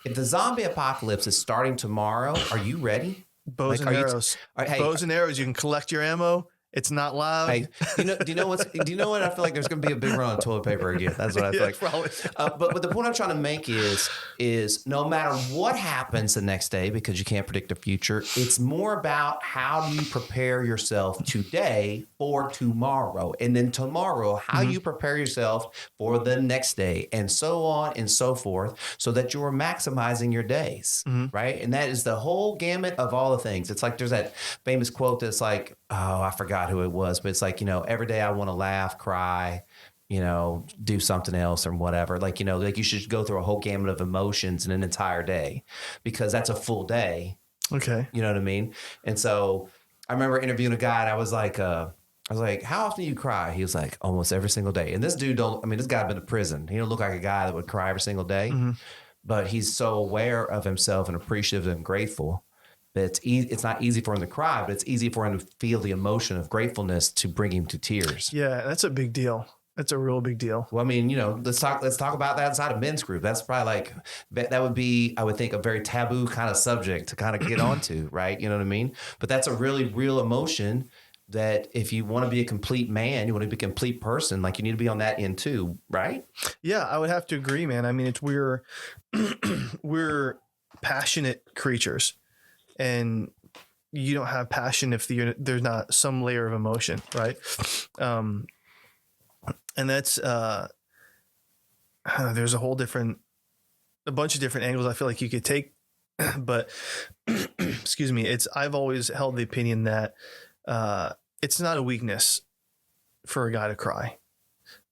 if the zombie apocalypse is starting tomorrow, are you ready? Bows and arrows. Bows and arrows. You can collect your ammo. It's not loud. Hey, do you know what? I feel like there's going to be a big run on toilet paper again. That's what I feel like. Probably. But the point I'm trying to make is no matter what happens the next day, because you can't predict the future, it's more about how do you prepare yourself today for tomorrow, and then tomorrow how you prepare yourself for the next day, and so on and so forth, so that you are maximizing your days, right? And that is the whole gamut of all the things. It's like there's that famous quote that's like, oh, I forgot who it was, but it's like, you know, every day I want to laugh, cry, you know, do something else or whatever. Like, you know, like you should go through a whole gamut of emotions in an entire day, because that's a full day. Okay. You know what I mean? And so I remember interviewing a guy and I was like, how often do you cry? He was like, almost every single day. And this dude this guy been to prison. He don't look like a guy that would cry every single day, but he's so aware of himself and appreciative and grateful. It's not easy for him to cry, but it's easy for him to feel the emotion of gratefulness to bring him to tears. Yeah, that's a big deal. That's a real big deal. Well, I mean, you know, let's talk about that inside a men's group. That's probably like, that would be, I would think, a very taboo kind of subject to kind of get onto, right? You know what I mean? But that's a really real emotion that if you want to be a complete man, you want to be a complete person, like you need to be on that end too, right? Yeah, I would have to agree, man. I mean, we're passionate creatures. And you don't have passion if there's not some layer of emotion, right? And that's there's a bunch of different angles I feel like you could take, but excuse me, I've always held the opinion that it's not a weakness for a guy to cry.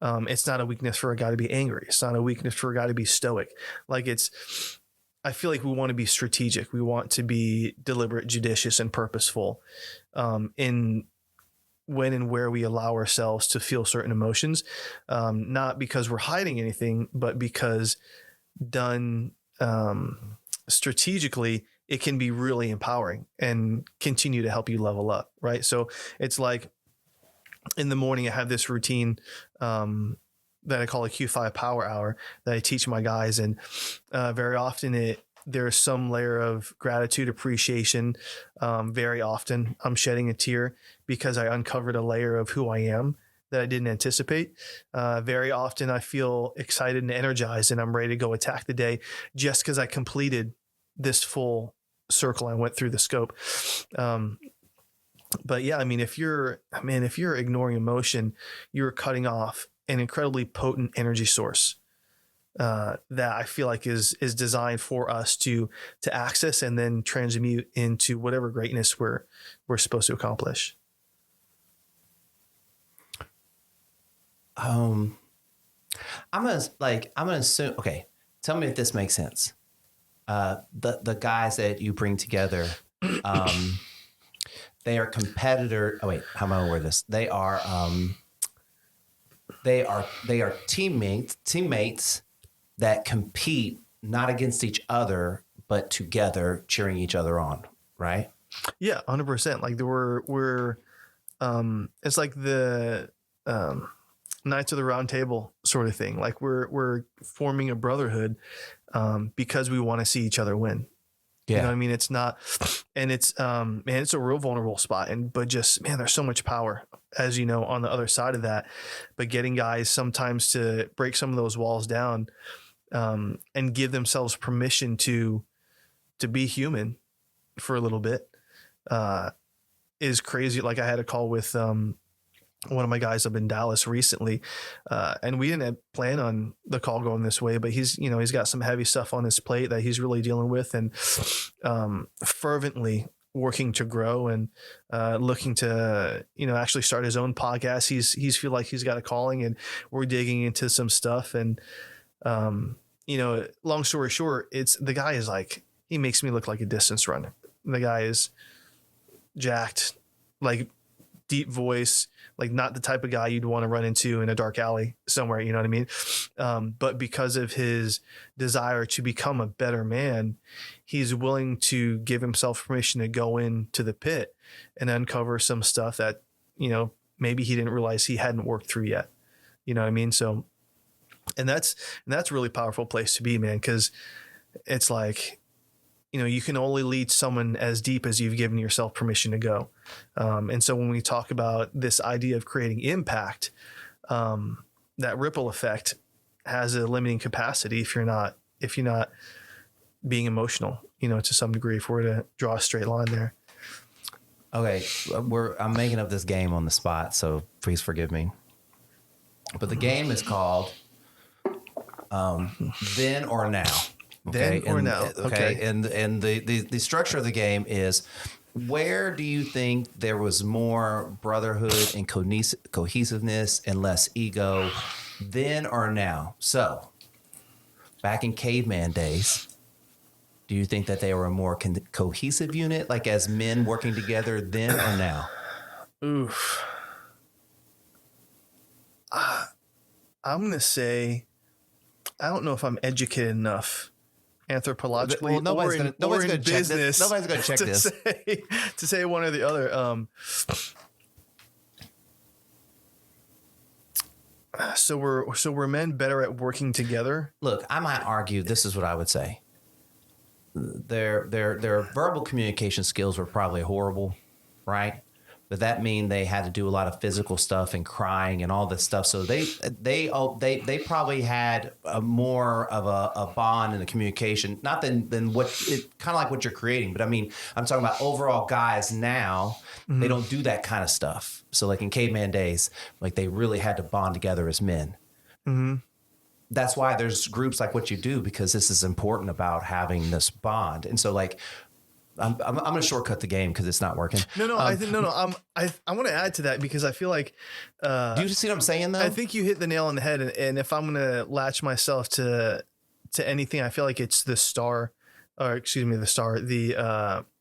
It's not a weakness for a guy to be angry. It's not a weakness for a guy to be stoic. Like I feel like we want to be strategic. We want to be deliberate, judicious, and purposeful in when and where we allow ourselves to feel certain emotions, not because we're hiding anything, but because done strategically, it can be really empowering and continue to help you level up, right? So it's like in the morning, I have this routine that I call a Q5 power hour that I teach my guys. And very often there's some layer of gratitude, appreciation. Very often I'm shedding a tear because I uncovered a layer of who I am that I didn't anticipate. Very often I feel excited and energized and I'm ready to go attack the day just because I completed this full circle. I went through the scope. But yeah, I mean, if you're ignoring emotion, you're cutting off an incredibly potent energy source that I feel like is designed for us to access and then transmute into whatever greatness we're supposed to accomplish. I'm gonna assume. Okay, tell me if this makes sense. The guys that you bring together, they are competitor. Oh wait, how am I gonna word this? They are teammates that compete not against each other but together, cheering each other on. Right? Yeah, 100%. Like we're it's like the Knights of the Round Table sort of thing. Like we're forming a brotherhood because we want to see each other win. Yeah. You know what I mean? It's not, and it's, man, it's a real vulnerable spot. But just, man, there's so much power as you know, on the other side of that, but getting guys sometimes to break some of those walls down, and give themselves permission to be human for a little bit, is crazy. Like I had a call with, one of my guys up in Dallas recently, and we didn't plan on the call going this way, but he's got some heavy stuff on his plate that he's really dealing with, and fervently working to grow and looking to actually start his own podcast. He's feel like he's got a calling, and we're digging into some stuff. And long story short, it's the guy is like, he makes me look like a distance runner. The guy is jacked, like deep voice, like not the type of guy you'd want to run into in a dark alley somewhere, you know what I mean? But because of his desire to become a better man, he's willing to give himself permission to go into the pit and uncover some stuff that, maybe he didn't realize he hadn't worked through yet. You know what I mean? So, and that's a really powerful place to be, man. 'Cause it's like, you can only lead someone as deep as you've given yourself permission to go. And so when we talk about this idea of creating impact, that ripple effect has a limiting capacity if you're not being emotional, to some degree, if we're to draw a straight line there. Okay. I'm making up this game on the spot, so please forgive me. But the game is called Then or Now. Okay. Then or now. Okay. And the structure of the game is, where do you think there was more brotherhood and cohesiveness and less ego, then or now? So back in caveman days, do you think that they were a more cohesive unit, like as men working together then or now? Oof. I'm going to say, I don't know if I'm educated enough anthropologically, well, nobody's going to check this. Nobody's going to check this to say one or the other. So we're men better at working together. Look, I might argue this is what I would say. Their verbal communication skills were probably horrible, right? But that mean they had to do a lot of physical stuff and crying and all this stuff. So they probably had more of a bond in the communication, not than what it kind of like what you're creating. But I mean, I'm talking about overall guys now. Mm-hmm. They don't do that kind of stuff. So like in caveman days, like they really had to bond together as men. Mm-hmm. That's why there's groups like what you do, because this is important about having this bond. And so like, I'm going to shortcut the game because it's not working. I want to add to that because I feel like, do you see what I'm saying though? I think you hit the nail on the head. And if I'm going to latch myself to anything, I feel like it's the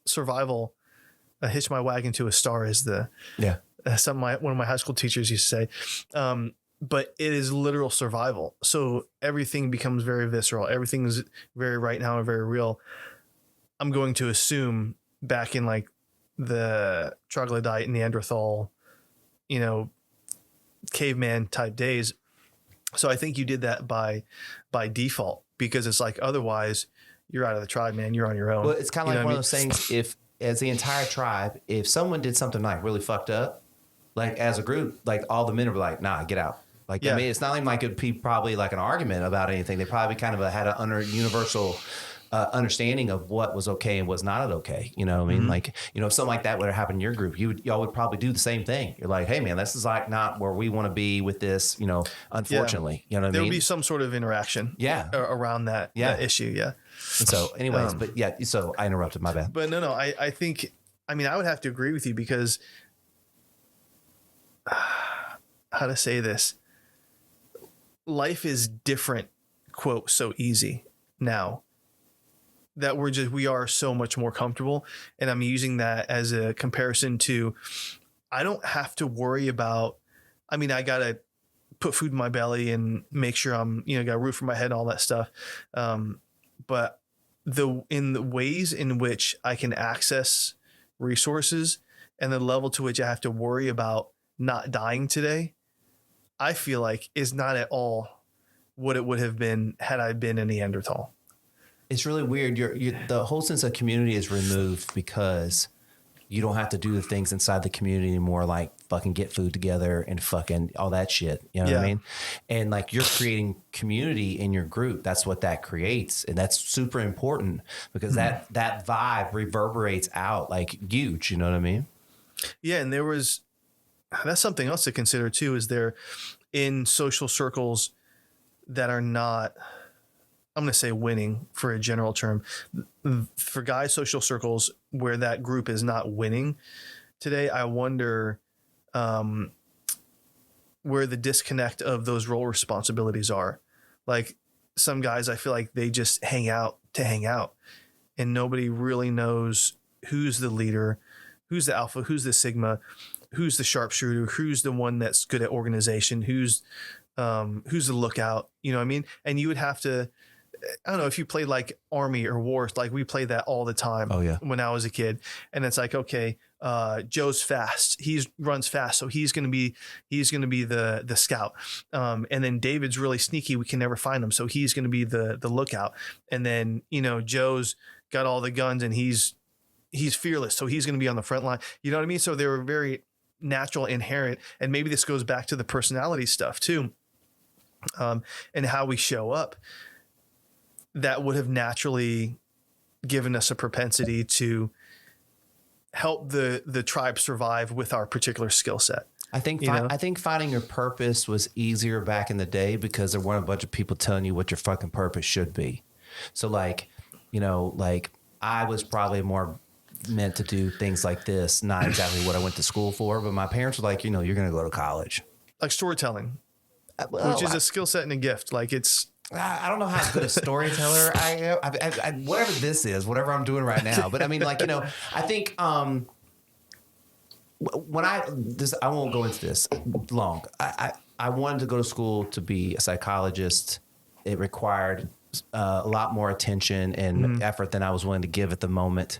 survival, hitch my wagon to a star is something one of my high school teachers used to say. But it is literal survival. So everything becomes very visceral. Everything is very right now and very real. I'm going to assume back in like the troglodyte, Neanderthal, caveman type days. So I think you did that by default, because it's like, otherwise you're out of the tribe, man. You're on your own. Well, it's kind of like one of those things. If as the entire tribe, if someone did something like really fucked up, like as a group, like all the men were like, nah, get out. Like, I mean, it's not even like it'd be probably like an argument about anything. They probably kind of had an universal understanding of what was okay and was not okay. You know what I mean? Mm-hmm. Like, if something like that would have happened in your group, y'all would probably do the same thing. You're like, hey man, this is like not where we want to be with this, unfortunately, you know what I mean? There would be some sort of interaction around that issue. Yeah. And so anyways, so I interrupted, my bad. But no, I think, I would have to agree with you because how to say this, life is different, quote, so easy now that we are so much more comfortable. And I'm using that as a comparison to, I don't have to worry about, I got to put food in my belly and make sure I'm, got a roof over my head and all that stuff. But in the ways in which I can access resources and the level to which I have to worry about not dying today, I feel like is not at all what it would have been had I been a Neanderthal. It's really weird. The whole sense of community is removed because you don't have to do the things inside the community anymore, like fucking get food together and fucking all that shit. You know what I mean? And like you're creating community in your group. That's what that creates. And that's super important because that vibe reverberates out like huge. You know what I mean? Yeah. And that's something else to consider too, is there in social circles that are not, I'm going to say winning for a general term, for guys, social circles where that group is not winning today. I wonder where the disconnect of those role responsibilities are. Like some guys, I feel like they just hang out to hang out and nobody really knows who's the leader, who's the alpha, who's the sigma, who's the sharpshooter, who's the one that's good at organization, who's the lookout, you know what I mean? And you would have to, I don't know if you played like Army or Wars, like we played that all the time when I was a kid. And it's like, okay, Joe's fast. He runs fast. So he's going to be the scout. And then David's really sneaky. We can never find him. So he's going to be the lookout. And then, you know, Joe's got all the guns and he's fearless. So he's going to be on the front line. You know what I mean? So they were very natural, inherent. And maybe this goes back to the personality stuff too. And how we show up. That would have naturally given us a propensity to help the tribe survive with our particular skill set. I think finding your purpose was easier back in the day because there weren't a bunch of people telling you what your fucking purpose should be. So like, you know, like I was probably more meant to do things like this, not exactly what I went to school for, but my parents were like, you know, you're going to go to college. Like storytelling, which is a skill set and a gift. Like I don't know how good a storyteller I whatever this is, whatever I'm doing right now. But I mean, like, you know, I think when I won't go into this long. I wanted to go to school to be a psychologist. It required a lot more attention and effort than I was willing to give at the moment.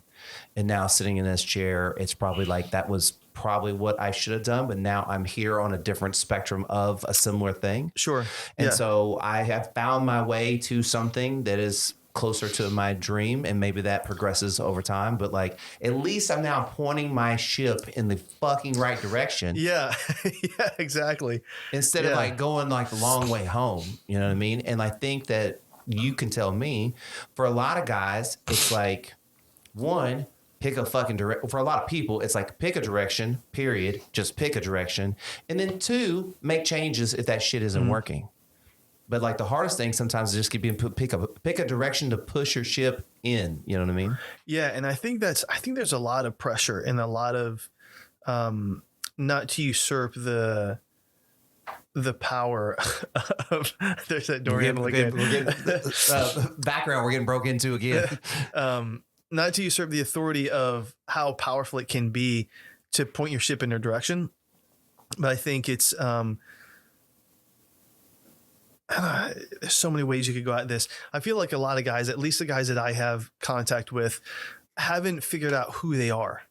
And now sitting in this chair, it's probably like that was probably what I should have done. But now I'm here on a different spectrum of a similar thing. Sure. And so I have found my way to something that is closer to my dream, and maybe that progresses over time. But like, at least I'm now pointing my ship in the fucking right direction. Yeah. Yeah, exactly. Instead of like going like the long way home, you know what I mean? And I think that you can tell me, for a lot of guys, it's like, one, pick a fucking direction. For a lot of people, it's like pick a direction, period. Just pick a direction. And then two, make changes if that shit isn't working. But like the hardest thing sometimes is just pick a direction to push your ship in. You know what I mean? Yeah, and I think there's a lot of pressure and a lot of not to usurp the power of there's that door handle again. We're getting background. We're getting broke into again. Not to usurp the authority of how powerful it can be to point your ship in a direction, but I think it's there's so many ways you could go at this. I feel like a lot of guys, at least the guys that I have contact with, haven't figured out who they are.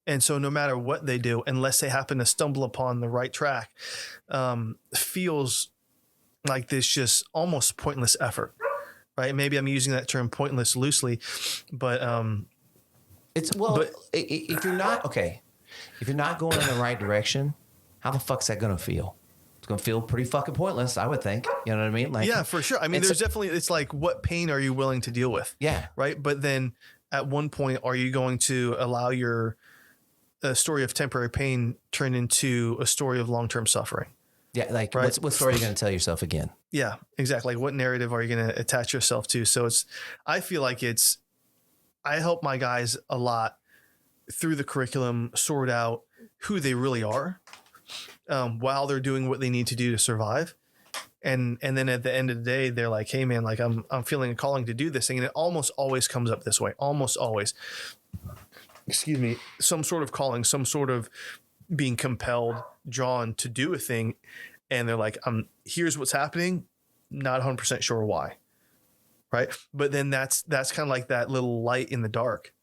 And so no matter what they do, unless they happen to stumble upon the right track, feels like this just almost pointless effort, right? Maybe I'm using that term pointless loosely, but if you're not going in the right direction, how the fuck's that going to feel? It's going to feel pretty fucking pointless, I would think. You know what I mean? Like, yeah, for sure. I mean, there's definitely, it's like, what pain are you willing to deal with? Yeah. Right. But then at one point, are you going to allow a story of temporary pain turn into a story of long-term suffering? Yeah. Like, right? What story are you going to tell yourself again? Yeah, exactly. Like, what narrative are you going to attach yourself to? So I feel like I help my guys a lot through the curriculum sort out who they really are, while they're doing what they need to do to survive. And then at the end of the day, they're like, hey man, like I'm feeling a calling to do this thing. And it almost always comes up this way, almost always, excuse me, some sort of calling, some sort of being compelled, drawn to do a thing. And they're like, here's what's happening. Not 100% sure why. Right. But then that's kind of like that little light in the dark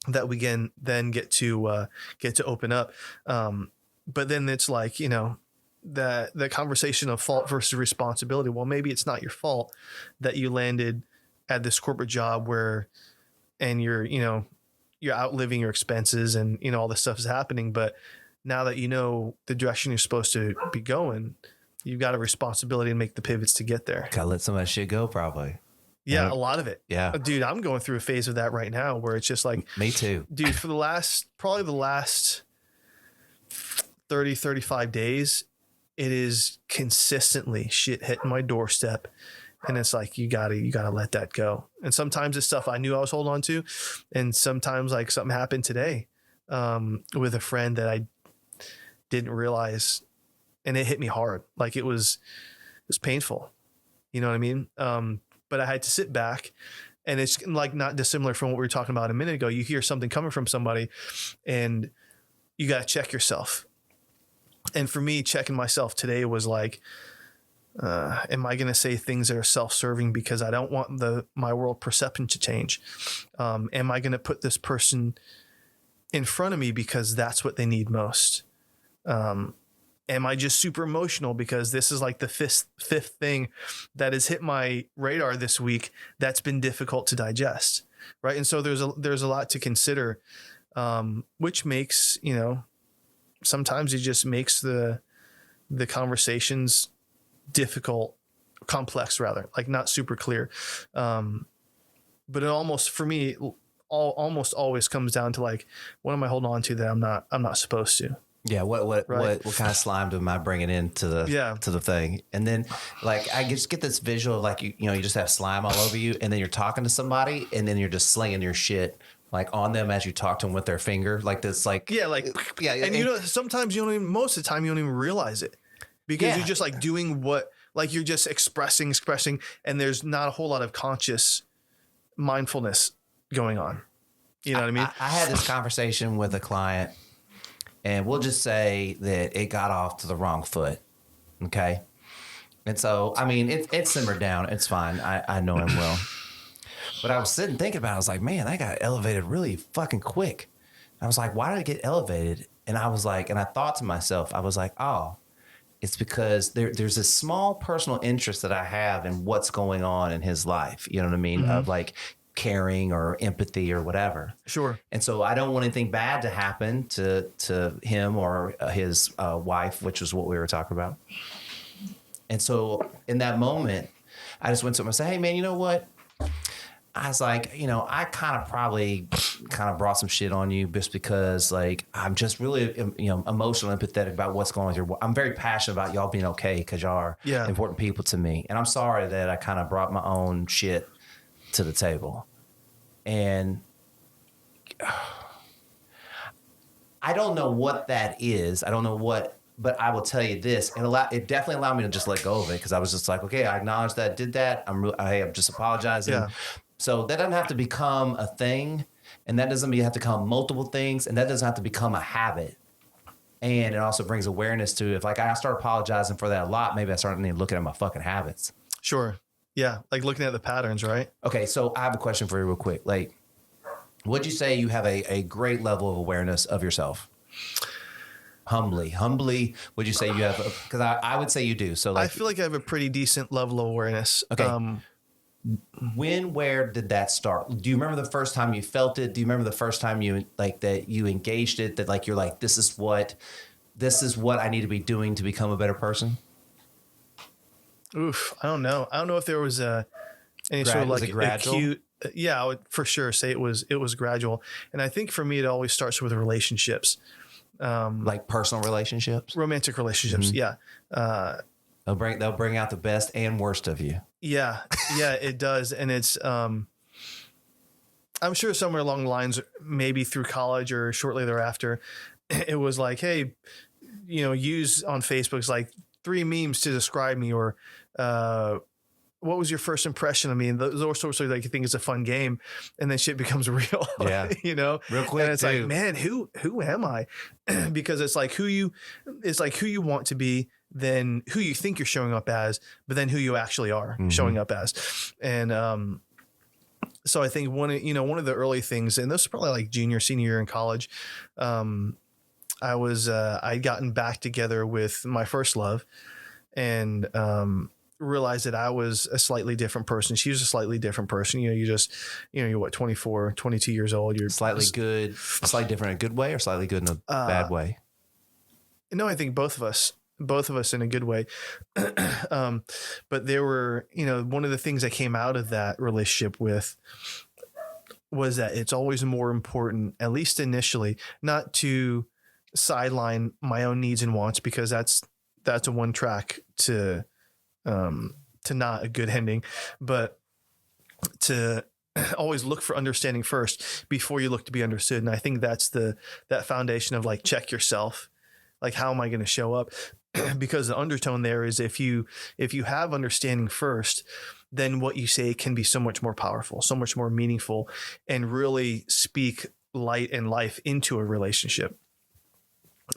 that we can then get to open up. But then it's like, you know, the conversation of fault versus responsibility. Well, maybe it's not your fault that you landed at this corporate job and you're you're outliving your expenses and, you know, all this stuff is happening. But now that you know the direction you're supposed to be going, you've got a responsibility to make the pivots to get there. Gotta let some of that shit go, probably. Yeah, a lot of it. Yeah. Dude, I'm going through a phase of that right now where it's just like, me too. Dude, for the last 30, 35 days, it is consistently shit hitting my doorstep. And it's like, you gotta let that go. And sometimes it's stuff I knew I was holding on to. And sometimes like something happened today with a friend that I didn't realize, and it hit me hard. Like it was painful. You know what I mean? But I had to sit back, and it's like not dissimilar from what we were talking about a minute ago. You hear something coming from somebody and you got to check yourself. And for me, checking myself today was like, am I going to say things that are self-serving because I don't want my world perception to change? Am I going to put this person in front of me because that's what they need most? Am I just super emotional because this is like the fifth thing that has hit my radar this week that's been difficult to digest, right? And so there's a lot to consider, which makes, you know, sometimes it just makes the conversations difficult, complex rather, like not super clear. But it almost, for me, almost always comes down to like, what am I holding on to that I'm not supposed to? Yeah, what kind of slime am I bringing into the thing? And then like I just get this visual of like you just have slime all over you, and then you're talking to somebody, and then you're just slinging your shit like on them as you talk to them with their finger, like this, like And you know, sometimes most of the time you don't even realize it because you're just like doing like you're just expressing, and there's not a whole lot of conscious mindfulness going on. You know what I mean? I had this conversation with a client. And we'll just say that it got off to the wrong foot. Okay. And so, I mean, it simmered down. It's fine. I know him well. But I was sitting thinking about it. I was like, man, that got elevated really fucking quick. I was like, why did it get elevated? And I was like, and I thought to myself, I was like, oh, it's because there's this small personal interest that I have in what's going on in his life. You know what I mean? Mm-hmm. Of like caring or empathy or whatever. Sure. And so I don't want anything bad to happen to him or his wife, which is what we were talking about. And so in that moment, I just went to him and said, hey man, you know what? I was like, I kind of brought some shit on you just because like, I'm just really, emotional, empathetic about what's going on with your, I'm very passionate about y'all being okay. Cause y'all are important people to me. And I'm sorry that I kind of brought my own shit to the table. And I don't know what that is. I don't know what, but I will tell you this. It definitely allowed me to just let go of it because I was just like, okay, I acknowledge that I did that. I'm just apologizing. Yeah. So that doesn't have to become a thing, and that doesn't have to become multiple things, and that doesn't have to become a habit. And it also brings awareness to if like I start apologizing for that a lot, maybe I start looking at my fucking habits. Sure. Yeah, like looking at the patterns, right? Okay, so I have a question for you real quick. Like, would you say you have a great level of awareness of yourself? Humbly, would you say you have? Because I would say you do. So like, I feel like I have a pretty decent level of awareness. Okay. Where did that start? Do you remember the first time you felt it? Do you remember the first time you like that you engaged it? That like you're like, this is what I need to be doing to become a better person? Oof, I don't know. I don't know if there was any sort of like acute. Yeah, I would for sure say it was gradual. And I think for me, it always starts with relationships, like personal relationships, romantic relationships. Mm-hmm. Yeah, they'll bring out the best and worst of you. Yeah, it does, and it's. I'm sure somewhere along the lines, maybe through college or shortly thereafter, it was like, hey, use on Facebook's like 3 memes to describe me, or what was your first impression of me? And those sorts of like, you think it's a fun game, and then shit becomes real. Yeah, real quick. And it's too. Like, man, who am I? Because it's like who you want to be, then who you think you're showing up as, but then who you actually are showing up as. And so I think one of the early things, and this was probably like junior, senior year in college, I'd gotten back together with my first love, and realized that I was a slightly different person. She was a slightly different person. You're what, 24, 22 years old. You're slightly different in a good way or slightly good in a bad way? No, I think both of us in a good way. But there were, one of the things I came out of that relationship with was that it's always more important, at least initially, not to sideline my own needs and wants, because that's a one track to not a good ending, but to always look for understanding first before you look to be understood. And I think that's that foundation of like, check yourself. Like, how am I going to show up? Because the undertone there is if you have understanding first, then what you say can be so much more powerful, so much more meaningful, and really speak light and life into a relationship.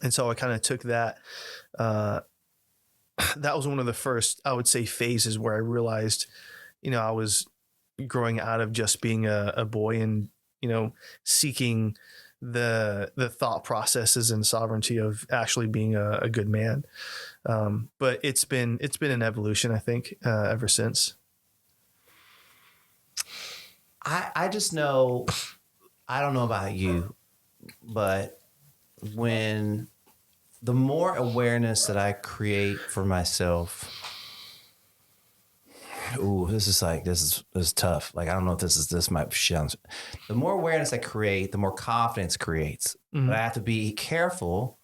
And so I kind of took that. That was one of the first, I would say, phases where I realized, I was growing out of just being a boy and, seeking the thought processes and sovereignty of actually being a good man. But it's been an evolution, I think, ever since. I just know, I don't know about you, but when the more awareness that I create for myself, this is tough. Like, I don't know if this might sound. The more awareness I create, the more confidence creates. Mm-hmm. But I have to be careful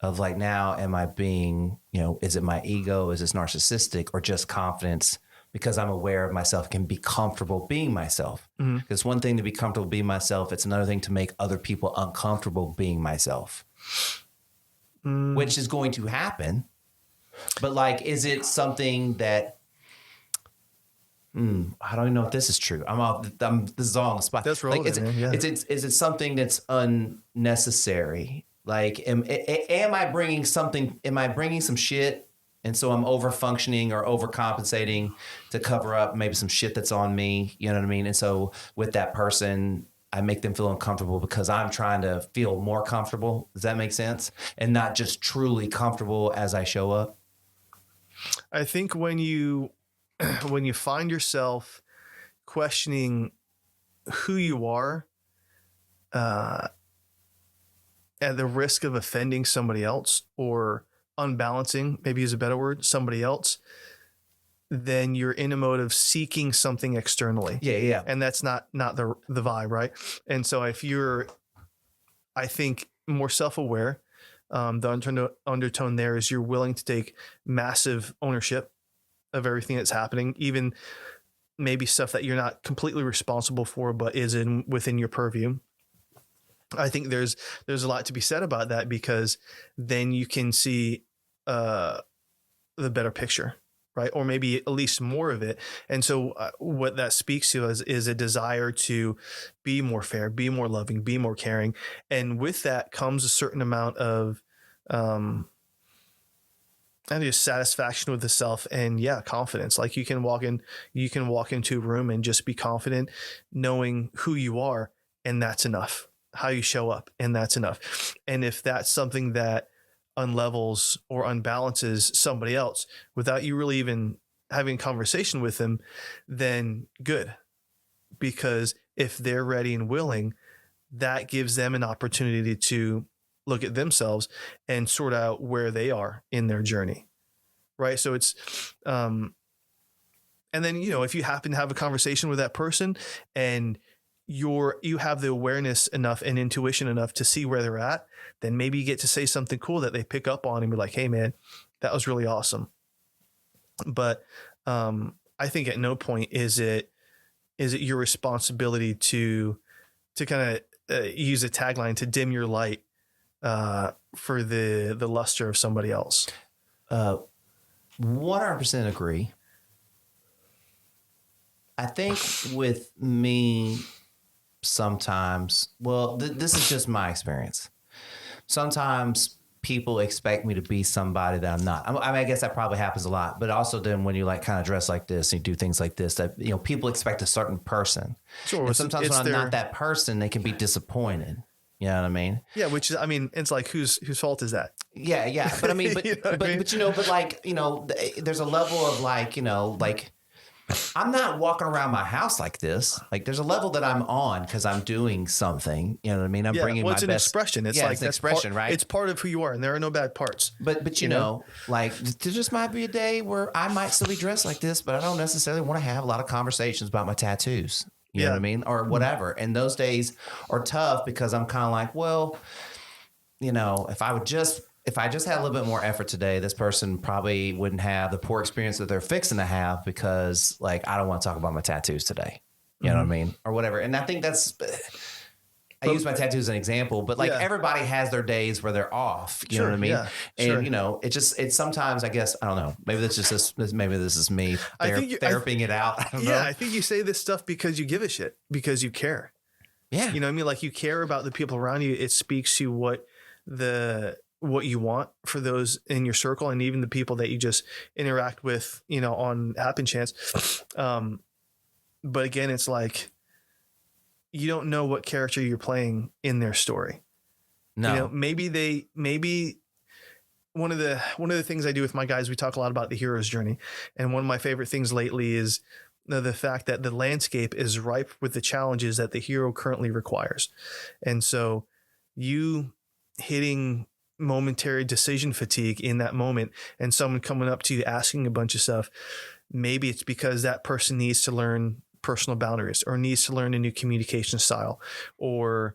of like, now, am I being, is it my ego? Is this narcissistic, or just confidence because I'm aware of myself, can be comfortable being myself? Mm-hmm. It's one thing to be comfortable being myself. It's another thing to make other people uncomfortable being myself, which is going to happen. But like, is it something that, I don't even know if this is true. This is all on the spot. That's rolling, like, man. Yeah. Is it something that's unnecessary? Like, am I bringing something? Am I bringing some shit, and so I'm over functioning or overcompensating to cover up maybe some shit that's on me? You know what I mean? And so with that person, I make them feel uncomfortable because I'm trying to feel more comfortable. Does that make sense? And not just truly comfortable as I show up. I think when you find yourself questioning who you are, at the risk of offending somebody else, or unbalancing, maybe is a better word, somebody else, then you're in a mode of seeking something externally. Yeah. And that's not the vibe, right? And so if you're, I think, more self-aware, the undertone there is you're willing to take massive ownership of everything that's happening, even maybe stuff that you're not completely responsible for, but is within your purview. I think there's a lot to be said about that, because then you can see the better picture, right? Or maybe at least more of it. And so what that speaks to is a desire to be more fair, be more loving, be more caring. And with that comes a certain amount of and just satisfaction with the self, and confidence. Like, you can walk into a room and just be confident, knowing who you are, and that's enough. How you show up, and that's enough. And if that's something that unlevels or unbalances somebody else without you really even having a conversation with them, then good. Because if they're ready and willing, that gives them an opportunity to look at themselves and sort out where they are in their journey. Right. So it's, and then, if you happen to have a conversation with that person and you have the awareness enough and intuition enough to see where they're at, then maybe you get to say something cool that they pick up on and be like, hey man, that was really awesome. But, I think at no point is it your responsibility to kind of use a tagline to dim your light for the luster of somebody else. 100% agree. I think with me, sometimes, this is just my experience. Sometimes people expect me to be somebody that I'm not. I mean, I guess that probably happens a lot, but also then when you like kind of dress like this and you do things like this, that, people expect a certain person. Sure. And sometimes when I'm not that person, they can be disappointed. You know what I mean? Yeah. Which is, I mean, it's like, whose fault is that? Yeah. Yeah. But I mean, but, You know what I mean? but, you know, but like, you know, there's a level of like, you know, like I'm not walking around my house like this. Like there's a level that I'm on because I'm doing something. You know what I mean? I'm bringing it's my an best expression. It's like it's an expression, right? It's part of who you are, and there are no bad parts. But you know, like there just might be a day where I might still be dressed like this, but I don't necessarily want to have a lot of conversations about my tattoos. You know what I mean? Or whatever. And those days are tough because I'm kind of like, well, you know, if I just had a little bit more effort today, this person probably wouldn't have the poor experience that they're fixing to have because like, I don't want to talk about my tattoos today. You know what I mean? Or whatever. And I think I use my tattoos as an example, but like everybody has their days where they're off. You know what I mean? Yeah, and you know, it's sometimes I guess, I don't know, maybe this is me therapying it out. I don't know. I think you say this stuff because you give a shit, because you care. Yeah. You know what I mean? Like you care about the people around you. It speaks to what you want for those in your circle, and even the people that you just interact with, you know, on happen chance. But again, it's like, you don't know what character you're playing in their story. No, you know, maybe one of the things I do with my guys, we talk a lot about the hero's journey. And one of my favorite things lately is the fact that the landscape is ripe with the challenges that the hero currently requires. And so you hitting momentary decision fatigue in that moment, and someone coming up to you asking a bunch of stuff, maybe it's because that person needs to learn personal boundaries, or needs to learn a new communication style, or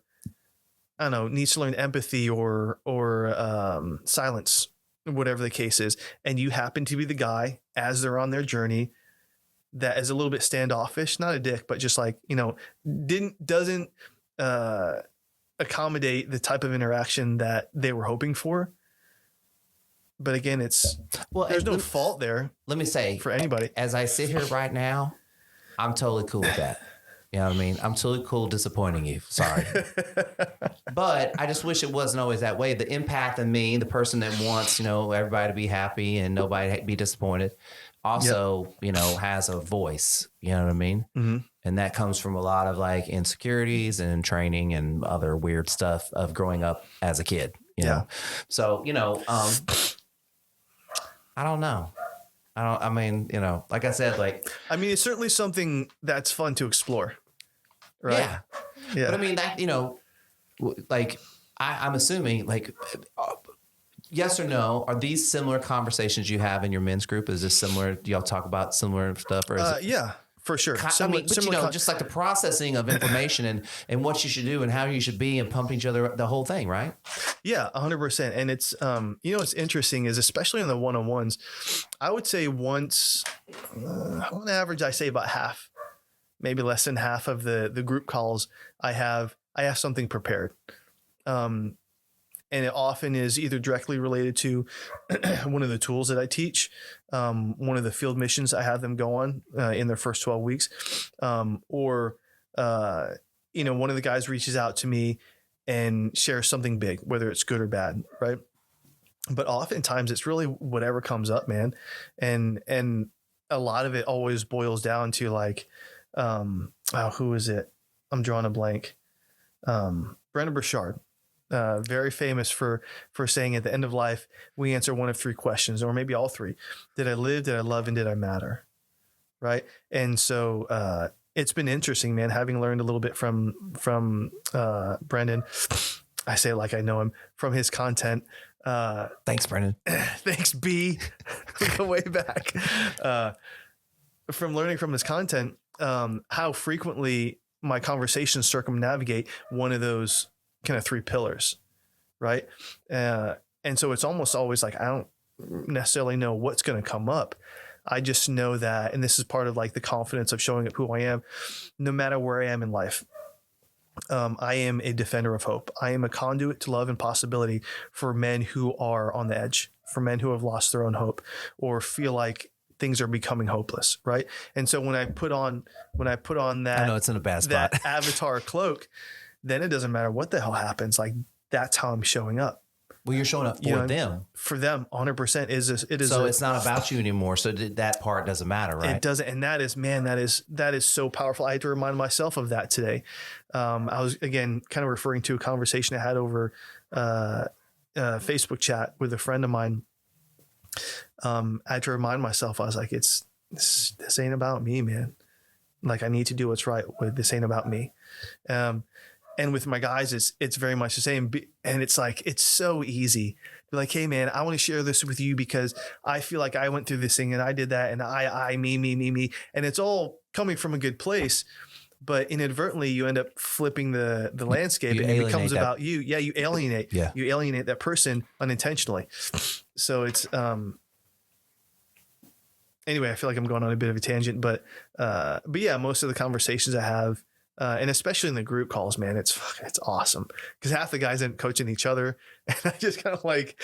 I don't know, needs to learn empathy or silence, whatever the case is. And you happen to be the guy as they're on their journey that is a little bit standoffish, not a dick, but just like, you know, doesn't accommodate the type of interaction that they were hoping for. But again, there's no fault there. Let me say, for anybody, as I sit here right now, I'm totally cool with that. You know what I mean? I'm totally cool disappointing you. Sorry. But I just wish it wasn't always that way. The empath in me, the person that wants, you know, everybody to be happy and nobody be disappointed, also, you know, has a voice. You know what I mean? Mm-hmm. And that comes from a lot of like insecurities and training and other weird stuff of growing up as a kid, you know? So, you know, I don't know. I mean, you know, like I said, like, I mean, it's certainly something that's fun to explore. Right. Yeah. Yeah. But I mean, that, you know, like I'm assuming like, yes or no, are these similar conversations you have in your men's group? Is this similar? Do y'all talk about similar stuff? Or is it, yeah, for sure. Similar, but you know, just like the processing of information and what you should do and how you should be and pumping each other, the whole thing, right? Yeah, 100%. And it's, you know, what's interesting is, especially in the one-on-ones, I would say once, on average, I say about half, maybe less than half of the group calls I have something prepared. And it often is either directly related to one of the tools that I teach, one of the field missions I have them go on in their first 12 weeks, or you know, one of the guys reaches out to me and shares something big, whether it's good or bad, right? But oftentimes it's really whatever comes up, man. And a lot of it always boils down to like, who is it? I'm drawing a blank. Brendan Burchard. Very famous for saying at the end of life, we answer one of three questions, or maybe all three. Did I live? Did I love? And did I matter? Right. And so it's been interesting, man, having learned a little bit from Brendan. I say it like I know him, from his content. Thanks, Brendan. Thanks, B. We go way back. From learning from his content, how frequently my conversations circumnavigate one of those kind of three pillars, right? And so it's almost always like, I don't necessarily know what's going to come up. I just know that, and this is part of like the confidence of showing up who I am, no matter where I am in life. I am a defender of hope. I am a conduit to love and possibility for men who are on the edge, for men who have lost their own hope or feel like things are becoming hopeless. Right. And so when I put on that, I know it's in a bad spot, that avatar cloak, then it doesn't matter what the hell happens. Like, that's how I'm showing up. Well, you're showing up for them. For them, 100% is it is. So it's not about you anymore. So that part doesn't matter, right? It doesn't, and that is so powerful. I had to remind myself of that today. I was again kind of referring to a conversation I had over Facebook chat with a friend of mine. I had to remind myself. I was like, this ain't about me, man. Like, I need to do what's right. This ain't about me. And with my guys, it's very much the same. And it's like, it's so easy. Be like, hey man, I want to share this with you because I feel like I went through this thing and I did that and me. And it's all coming from a good place, but inadvertently you end up flipping the landscape and it becomes about you. Yeah. You alienate that person unintentionally. So it's, anyway, I feel like I'm going on a bit of a tangent, but yeah, most of the conversations I have, and especially in the group calls, man, it's awesome because half the guys aren't coaching each other, and I just kind of like,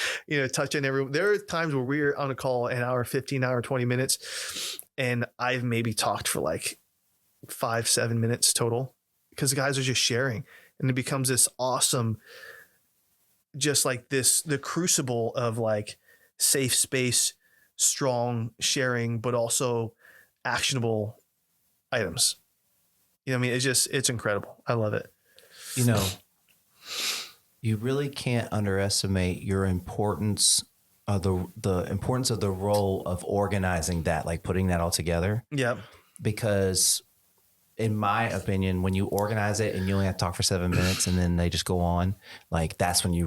touching everyone. There are times where we're on a call an hour, 15 hour, 20 minutes, and I've maybe talked for like 5-7 minutes total because the guys are just sharing, and it becomes this awesome, just like the crucible of like safe space, strong sharing, but also actionable items. I mean, it's incredible. I love it. You really can't underestimate your importance of the importance of the role of organizing that, like putting that all together. Yeah. Because in my opinion, when you organize it and you only have to talk for 7 minutes and then they just go on, like that's when you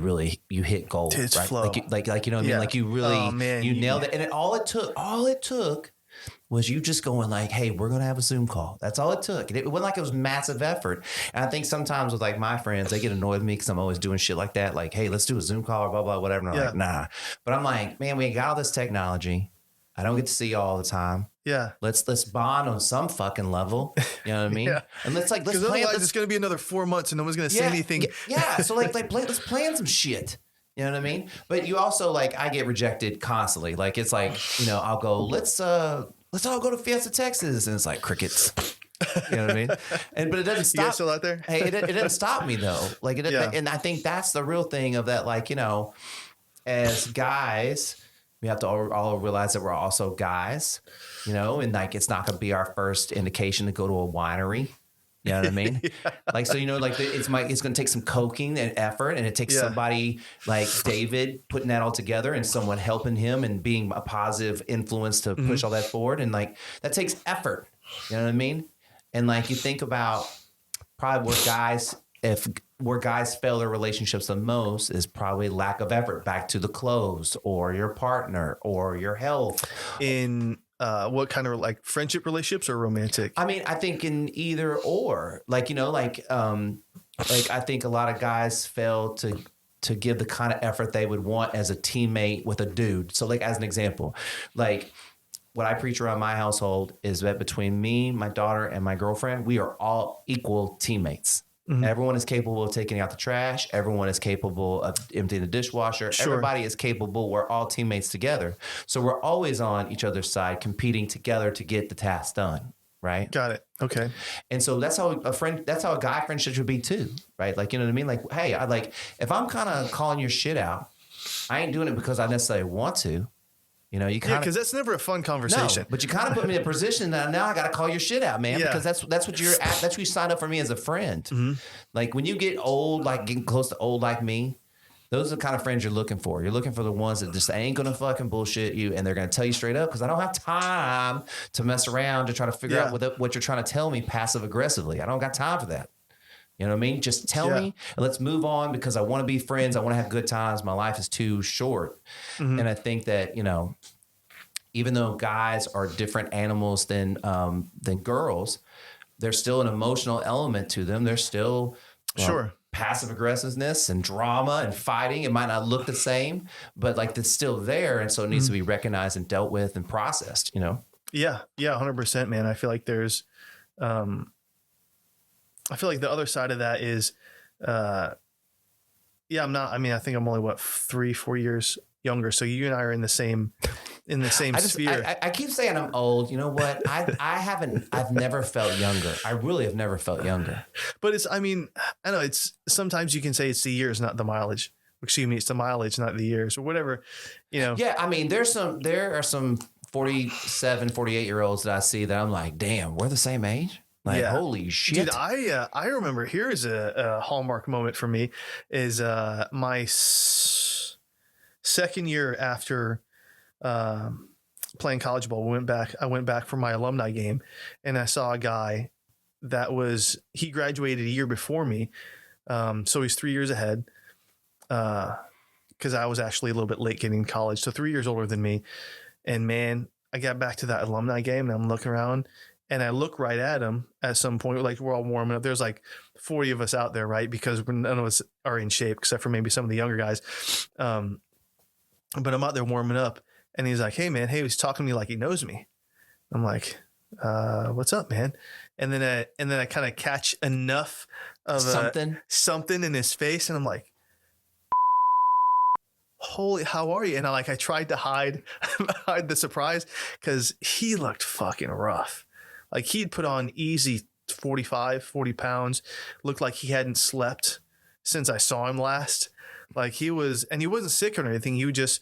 hit gold. It's right? flow. Like you know what I mean? Like you really, you nailed it. And all it took was you just going like, hey, we're going to have a Zoom call. That's all it took. It wasn't like it was massive effort. And I think sometimes with like my friends, they get annoyed with me because I'm always doing shit like that. Like, hey, let's do a Zoom call or blah, blah, whatever. And I'm like, nah. But I'm like, man, we got all this technology. I don't get to see you all the time. Yeah. Let's bond on some fucking level. You know what I mean? Yeah. And let's plan. Otherwise it's going to be another 4 months and no one's going to say anything. Yeah. So let's plan some shit. You know what I mean? But you also like, I get rejected constantly. Like, it's like, I'll go, let's all go to Fiesta, Texas. And it's like crickets. You know what I mean? But it doesn't stop. You guys still out there? Hey, it didn't stop me though. Like and I think that's the real thing of that, like, as guys, we have to all realize that we're also guys, and like, it's not going to be our first indication to go to a winery. You know what I mean? Yeah. Like, so, it's going to take some coaching and effort, and it takes somebody like David putting that all together and someone helping him and being a positive influence to push all that forward. And like, that takes effort. You know what I mean? And like, you think about probably where guys fail their relationships the most is probably lack of effort back to the clothes or your partner or your health. In what kind of like friendship relationships or romantic? I mean, I think in either or, like, I think a lot of guys fail to give the kind of effort they would want as a teammate with a dude. So like, as an example, like what I preach around my household is that between me, my daughter, and my girlfriend, we are all equal teammates. Mm-hmm. Everyone is capable of taking out the trash. Everyone is capable of emptying the dishwasher. Sure. Everybody is capable. We're all teammates together. So we're always on each other's side, competing together to get the task done. Right. Got it. Okay. And so that's how a guy friendship should be too. Right. Like, you know what I mean? Like, hey, if I'm kind of calling your shit out, I ain't doing it because I necessarily want to. You kind of, because that's never a fun conversation. No, but you kind of put me in a position that now I got to call your shit out, man, because that's what you're at. That's what you signed up for me as a friend. Mm-hmm. Like when you get old, like getting close to old like me, those are the kind of friends you're looking for. You're looking for the ones that just ain't going to fucking bullshit you, and they're going to tell you straight up because I don't have time to mess around to try to figure out what you're trying to tell me passive aggressively. I don't got time for that. You know what I mean? Just tell me and let's move on because I want to be friends. I want to have good times. My life is too short. Mm-hmm. And I think that, even though guys are different animals than girls, there's still an emotional element to them. There's still passive aggressiveness and drama and fighting. It might not look the same, but like it's still there. And so it needs to be recognized and dealt with and processed, Yeah. Yeah. 100%, man. I feel like there's, I feel like the other side of that is, I think I'm only 3-4 years younger. So you and I are in the same sphere. I keep saying I'm old. You know what? I've never felt younger. I really have never felt younger. But I know sometimes you can say it's the years, not the mileage. excuse me, it's the mileage, not the years or whatever, you know. Yeah. I mean, there are some 47, 48-year-olds that I see that I'm like, damn, we're the same age. Like, holy shit. Dude, I remember here is a hallmark moment for me is my second year after playing college ball. I went back for my alumni game, and I saw a guy that he graduated a year before me. So he's 3 years ahead. Cause I was actually a little bit late getting to college. So 3 years older than me. And man, I got back to that alumni game and I'm looking around and I look right at him at some point, like we're all warming up. There's like 40 of us out there, right? Because none of us are in shape except for maybe some of the younger guys. But I'm out there warming up and he's like, hey man, he's talking to me like he knows me. I'm like, what's up, man? And then I kind of catch enough of something in his face. And I'm like, holy, how are you? And I tried to hide the surprise because he looked fucking rough. Like he'd put on easy 40 pounds, looked like he hadn't slept since I saw him last. Like he wasn't sick or anything. He would just,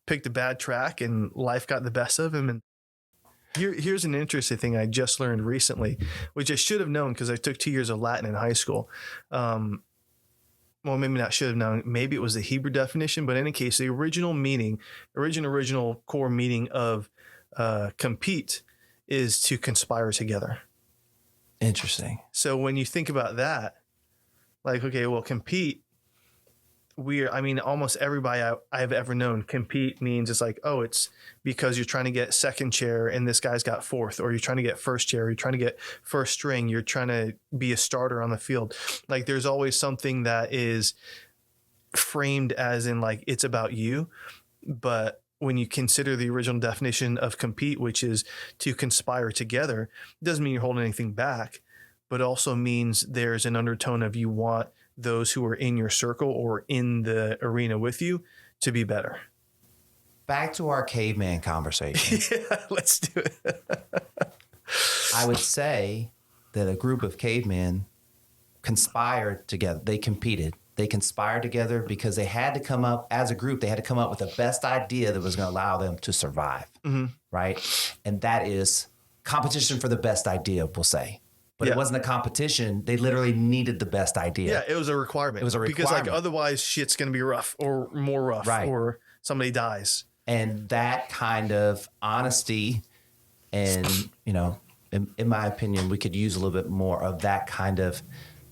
picked a bad track and life got the best of him. And here's an interesting thing I just learned recently, which I should have known because I took 2 years of Latin in high school. Well, maybe not should have known. Maybe it was the Hebrew definition, but in any case, the original core meaning of compete is to conspire together. Interesting. So when you think about that, like, okay, well, compete, almost everybody I've ever known, compete means it's like, oh, it's because you're trying to get second chair and this guy's got fourth, or you're trying to get first chair, or you're trying to get first string, you're trying to be a starter on the field. Like there's always something that is framed as in like, it's about you. But when you consider the original definition of compete, which is to conspire together, it doesn't mean you're holding anything back, but also means there's an undertone of you want those who are in your circle or in the arena with you to be better. Back to our caveman conversation. Yeah, let's do it. I would say that a group of cavemen conspired together. They competed. They conspired together because they had to come up as a group. They had to come up with the best idea that was going to allow them to survive. Mm-hmm. Right. And that is competition for the best idea, we'll say. But it wasn't a competition. They literally needed the best idea. Yeah, it was a requirement. Because like otherwise shit's going to be rough or more rough, right, or somebody dies. And that kind of honesty and, in my opinion, we could use a little bit more of that kind of,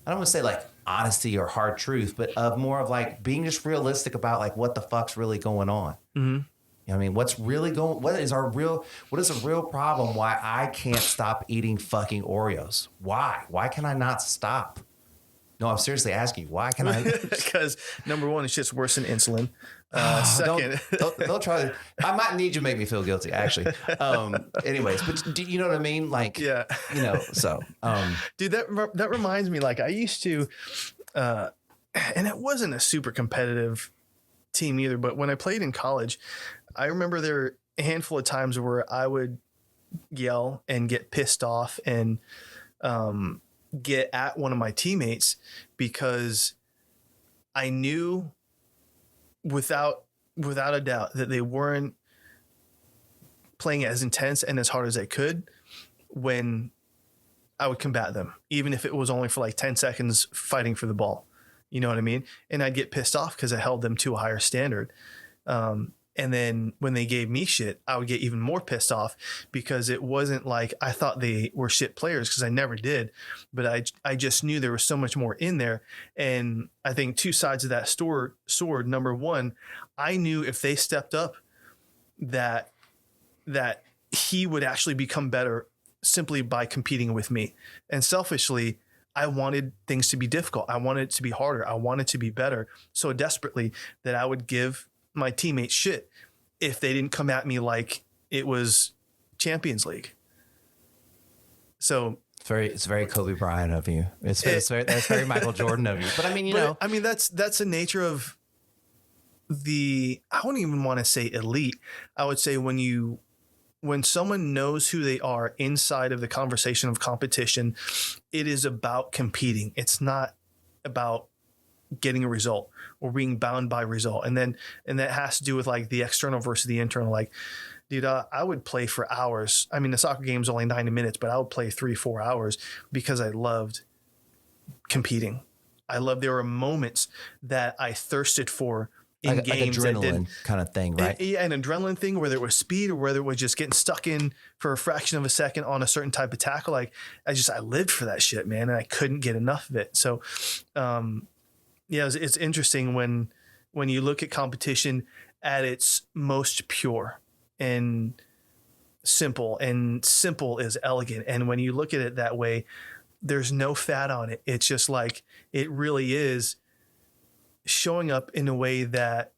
I don't want to say like honesty or hard truth, but of more of like being just realistic about like what the fuck's really going on. Mm-hmm. What is a real problem? Why I can't stop eating fucking Oreos? Why can I not stop? No, I'm seriously asking you, why can I? Because number one, it's just worse than insulin. Second, don't try to, I might need you to make me feel guilty actually. Anyways, but do you know what I mean? Like, yeah, so, dude, that reminds me, like I used to, and it wasn't a super competitive team either, but when I played in college, I remember there were a handful of times where I would yell and get pissed off and get at one of my teammates because I knew without a doubt that they weren't playing as intense and as hard as they could when I would combat them, even if it was only for like 10 seconds fighting for the ball. You know what I mean? And I'd get pissed off because I held them to a higher standard. And then when they gave me shit, I would get even more pissed off because it wasn't like I thought they were shit players, because I never did. But I just knew there was so much more in there. And I think two sides of that sword. Number one, I knew if they stepped up that he would actually become better simply by competing with me. And selfishly, I wanted things to be difficult. I wanted it to be harder. I wanted to be better so desperately that I would give my teammates shit if they didn't come at me like it was Champions League. It's very Kobe Bryant of you. That's very Michael Jordan of you. But I mean, that's the nature of I wouldn't even want to say elite. I would say when someone knows who they are inside of the conversation of competition, it is about competing. It's not about getting a result or being bound by result. And that has to do with like the external versus the internal. Like, dude, I would play for hours. I mean, the soccer game's only 90 minutes, but I would play 3-4 hours because I loved competing. There were moments that I thirsted for in like games. Like adrenaline kind of thing, right? Yeah, an adrenaline thing, whether it was speed or whether it was just getting stuck in for a fraction of a second on a certain type of tackle. Like I lived for that shit, man, and I couldn't get enough of it. So, yeah, it's interesting when you look at competition at its most pure and simple is elegant. And when you look at it that way, there's no fat on it. It's just like, it really is showing up in a way that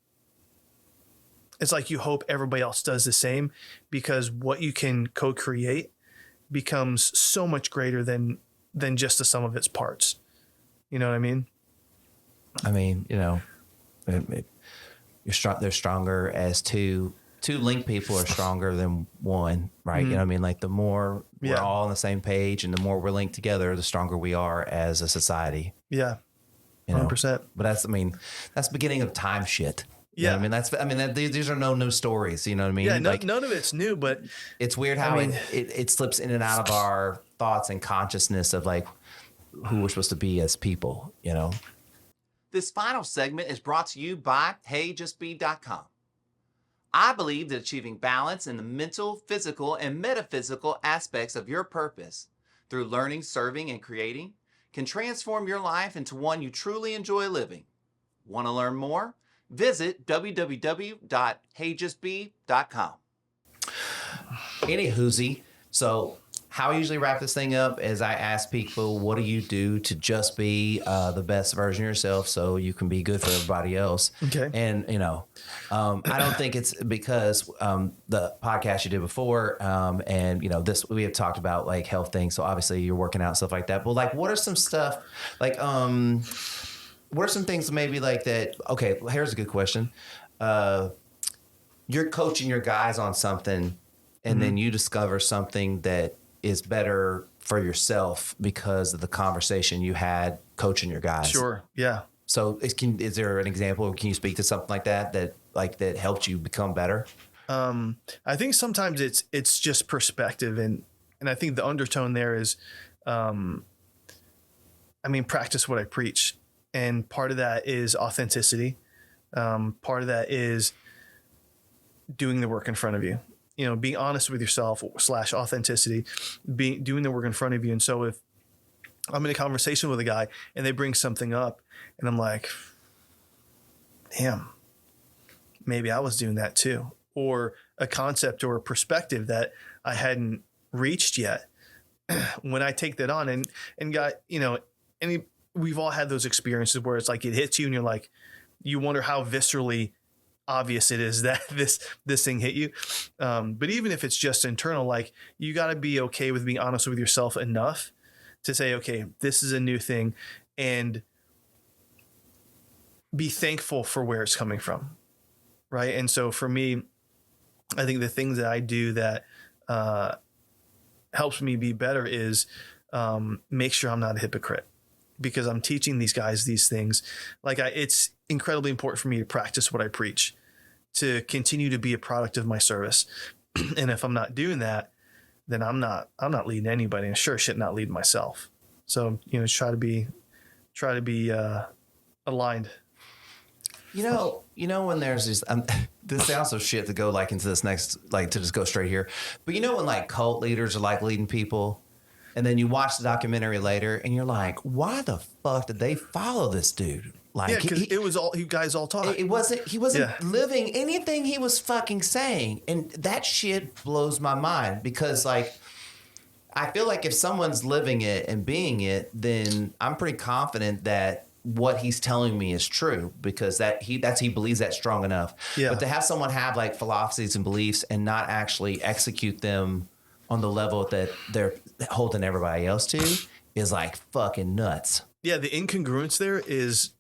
it's like you hope everybody else does the same, because what you can co-create becomes so much greater than just the sum of its parts. You know what I mean? I mean, you know, they're stronger as two linked people are stronger than one, right? You know what I mean? Like the more we're all on the same page and the more we're linked together, the stronger we are as a society. Yeah. You know? 100%. But that's the beginning of time shit. You Yeah. know what I mean, these are no new stories. You know what I mean? Yeah. Like, none of it's new, but it's weird how it slips in and out of our thoughts and consciousness of like who we're supposed to be as people, you know? This final segment is brought to you by HeyJustBe.com. I believe that achieving balance in the mental, physical, and metaphysical aspects of your purpose through learning, serving, and creating can transform your life into one you truly enjoy living. Want to learn more? Visit www.heyjustbe.com. Anywhoosie, so how I usually wrap this thing up is I ask people, what do you do to just be the best version of yourself so you can be good for everybody else? Okay. And, you know, I don't think it's because the podcast you did before and, you know, we have talked about like health things. So obviously you're working out and stuff like that. But like, what are some stuff like what are some things maybe like that? Okay, here's a good question. You're coaching your guys on something and then you discover something that is better for yourself because of the conversation you had coaching your guys. Sure. Yeah. So is there an example? Can you speak to something like that that helped you become better? I think sometimes it's just perspective. And I think the undertone there is, practice what I preach. And part of that is authenticity. Part of that is doing the work in front of you. You know, being honest with yourself / authenticity, doing the work in front of you. And so if I'm in a conversation with a guy and they bring something up and I'm like, damn, maybe I was doing that too. Or a concept or a perspective that I hadn't reached yet. When I take that on and got, you know, we've all had those experiences where it's like it hits you and you're like, you wonder how viscerally obvious it is that this thing hit you. But even if it's just internal, like you got to be okay with being honest with yourself enough to say, okay, this is a new thing, and be thankful for where it's coming from. Right. And so for me, I think the things that I do that helps me be better is make sure I'm not a hypocrite, because I'm teaching these guys these things. Like it's incredibly important for me to practice what I preach, to continue to be a product of my service. And if I'm not doing that, then I'm not leading anybody, and sure shit not leading myself. So, you know, try to be aligned. You know, when there's these, this sounds so shit to go like into this next, like to just go straight here. But you know, when like cult leaders are like leading people, and then you watch the documentary later and you're like, why the fuck did they follow this dude? Like, yeah, because it was all, you guys all talk. He wasn't living anything he was fucking saying. And that shit blows my mind, because like, I feel like if someone's living it and being it, then I'm pretty confident that what he's telling me is true, because he believes that strong enough. Yeah. But to have someone have like philosophies and beliefs and not actually execute them on the level that they're holding everybody else to is like fucking nuts. Yeah, the incongruence there is,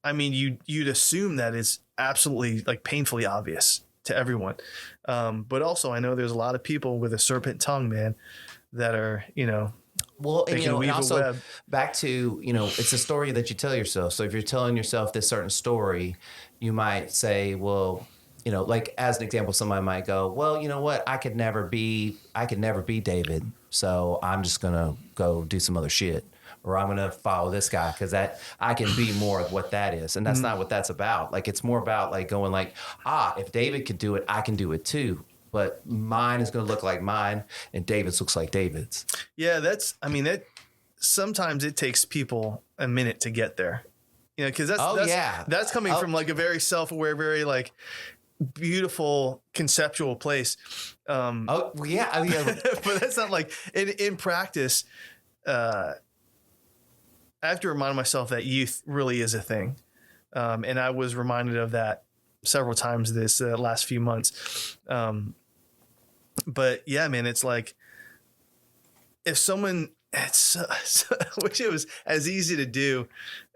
I mean, you'd assume that it's absolutely like painfully obvious to everyone. But also I know there's a lot of people with a serpent tongue, man, that are, you know, Well, and, and also web. back to, it's a story that you tell yourself. So if you're telling yourself this certain story, you might say, well, like as an example, somebody might go, well, you know what? I could never be David. So I'm just going to go do some other shit, or I'm going to follow this guy because that I can be more of what that is. And that's not what that's about. Like, it's more about like going like, if David could do it, I can do it too. But mine is going to look like mine, and David's looks like David's. Yeah, sometimes it takes people a minute to get there, because that's coming from like a very self-aware, very like beautiful conceptual place. But that's not like in practice. I have to remind myself that youth really is a thing, and I was reminded of that several times this last few months. But yeah, man, it's like if someone, which it was as easy to do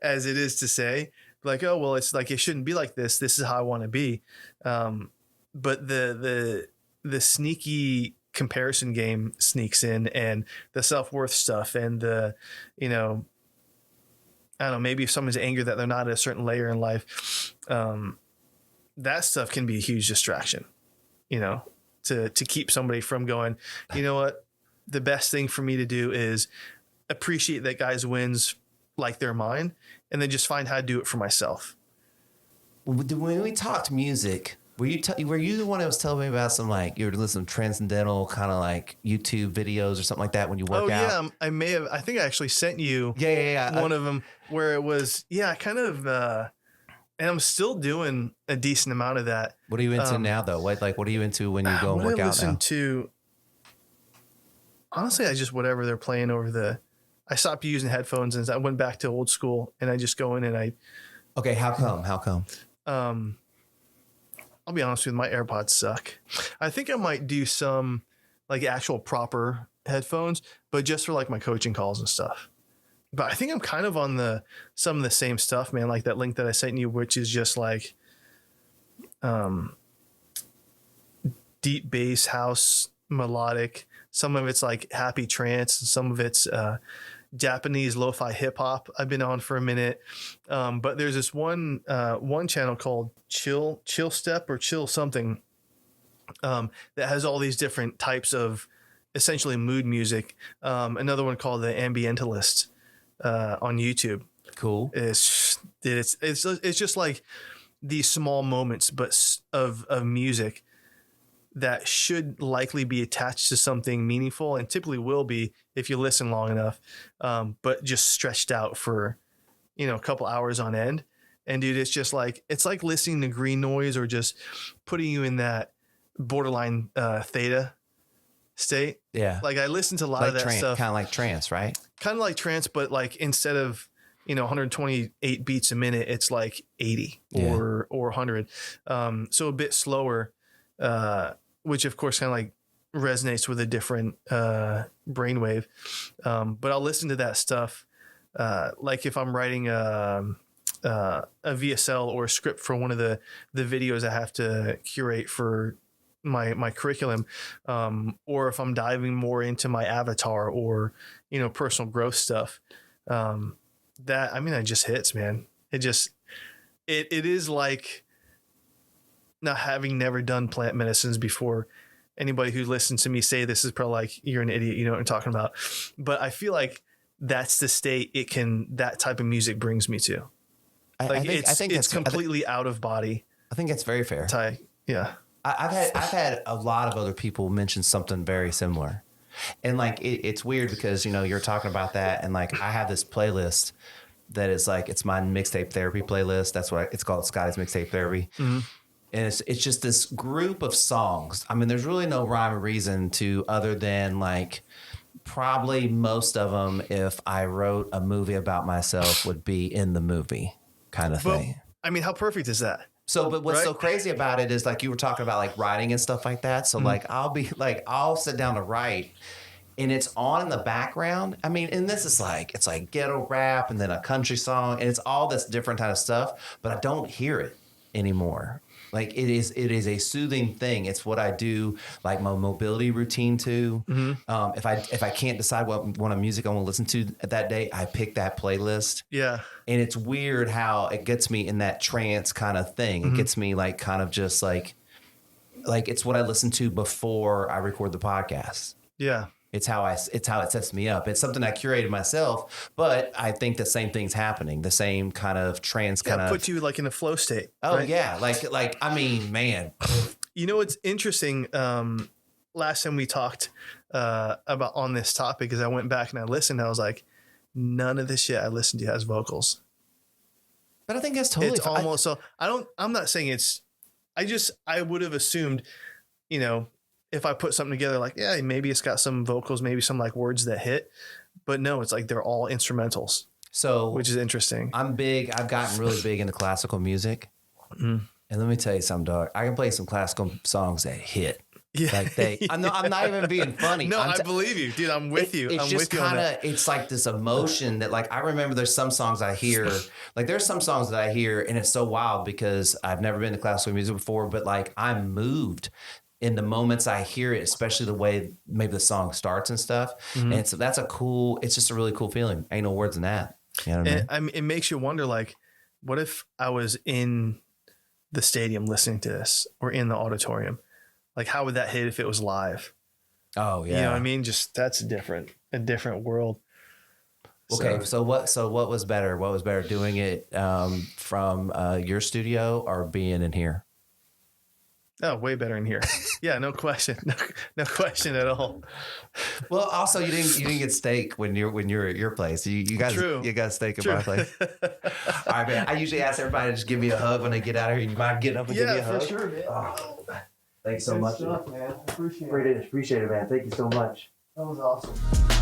as it is to say, like, oh, well, it's like, it shouldn't be like this. This is how I want to be. But the sneaky comparison game sneaks in, and the self-worth stuff, and the, I don't know, maybe if someone's angry that they're not at a certain layer in life, that stuff can be a huge distraction, to keep somebody from going, you know what, the best thing for me to do is appreciate that guy's wins like they're mine, and then just find how to do it for myself. When we talked music, were you the one that was telling me about some, like, you were listening to transcendental kind of like YouTube videos or something like that when you work out? Oh yeah, I may have. I think I actually sent you one of them where it was kind of. And I'm still doing a decent amount of that. What are you into now, though? What are you into when you go and work out now? Honestly, I just whatever they're playing over I stopped using headphones and I went back to old school, and I just go in and I. Okay, how come? I'll be honest with you, my AirPods suck. I think I might do some like actual proper headphones, but just for like my coaching calls and stuff. But I think I'm kind of on some of the same stuff, man. Like that link that I sent you, which is just like deep bass house, melodic. Some of it's like happy trance, and some of it's Japanese lo-fi hip hop. I've been on for a minute, but there's this one channel called Chill Step or Chill something that has all these different types of essentially mood music. Another one called the Ambientalist. On YouTube. Cool. It's just like these small moments, but of music that should likely be attached to something meaningful, and typically will be if you listen long enough. But just stretched out for, a couple hours on end. And dude, it's just like, it's like listening to green noise, or just putting you in that borderline theta state. Yeah. Like I listen to a lot of that stuff. Kind of like trance, right? Kind of like trance, but like instead of 128 beats a minute, it's like 80 or 100. So a bit slower, which of course kind of like resonates with a different brainwave. But I'll listen to that stuff like if I'm writing a VSL or a script for one of the videos I have to curate for my curriculum, or if I'm diving more into my avatar or personal growth stuff, that just hits, man. It is like not having never done plant medicines before. Anybody who listens to me say this is probably like, you're an idiot, you know what I'm talking about. But I feel like that's the state that type of music brings me to. I think it's completely out of body. I think that's very fair. Yeah. I've had a lot of other people mention something very similar, and like it's weird because you're talking about that, and like I have this playlist that is like, it's my mixtape therapy playlist. That's what it's called, Scottie's Mixtape Therapy. Mm-hmm. And it's just this group of songs. I mean, there's really no rhyme or reason to, other than like probably most of them, if I wrote a movie about myself, would be in the movie kind of thing. I mean, how perfect is that? So, but what's so crazy about it is like you were talking about like writing and stuff like that. So like I'll sit down to write, and it's on in the background. I mean, and this is like, it's like ghetto rap and then a country song, and it's all this different kind of stuff, but I don't hear it anymore. Like it is a soothing thing. It's what I do, like my mobility routine too. If I can't decide what music I want to listen to that day, I pick that playlist. Yeah. And it's weird how it gets me in that trance kind of thing. It gets me like kind of just like it's what I listen to before I record the podcast. Yeah. It's how it sets me up. It's something I curated myself, but I think the same thing's happening. The same kind of trance kind of put you like in a flow state. Oh right? yeah. Like, I mean, man, you know, what's interesting. Last time we talked, about on this topic is I went back and I listened. I was like, none of this shit I listened to has vocals. But I think that's totally it's almost so I'm not saying it's, I would have assumed, you know, if I put something together, like, yeah, maybe it's got some vocals, maybe some like words that hit, but no, it's like they're all instrumentals. So, which is interesting. I've gotten really big into classical music. And let me tell you something, dog. I can play some classical songs that hit. Yeah. Like I'm not even being funny. No, I believe you, dude. I'm with you. It's I'm just with you on that. It's like this emotion that, like, I remember there's some songs I hear, like there's some songs that I hear and it's so wild because I've never been to classical music before, but like I'm moved in the moments I hear it, especially the way maybe the song starts and stuff. And so it's just a really cool feeling. Ain't no words in that. You know what I mean? It makes you wonder, like, what if I was in the stadium listening to this or in the auditorium? Like, how would that hit if it was live? Oh yeah. You know what I mean? Just that's a different world. Okay. So what was better? What was better, doing it from your studio or being in here? Oh, way better in here. Yeah, no question. No question at all. Well, also you didn't get steak when you're at your place. You guys you got steak at my place. All right, man. I usually ask everybody to just give me a hug when they get out of here. You mind getting up and give me a hug? Yeah, for sure, man. Oh, thanks so much, stuff, man. Appreciate it, man. Thank you so much. That was awesome.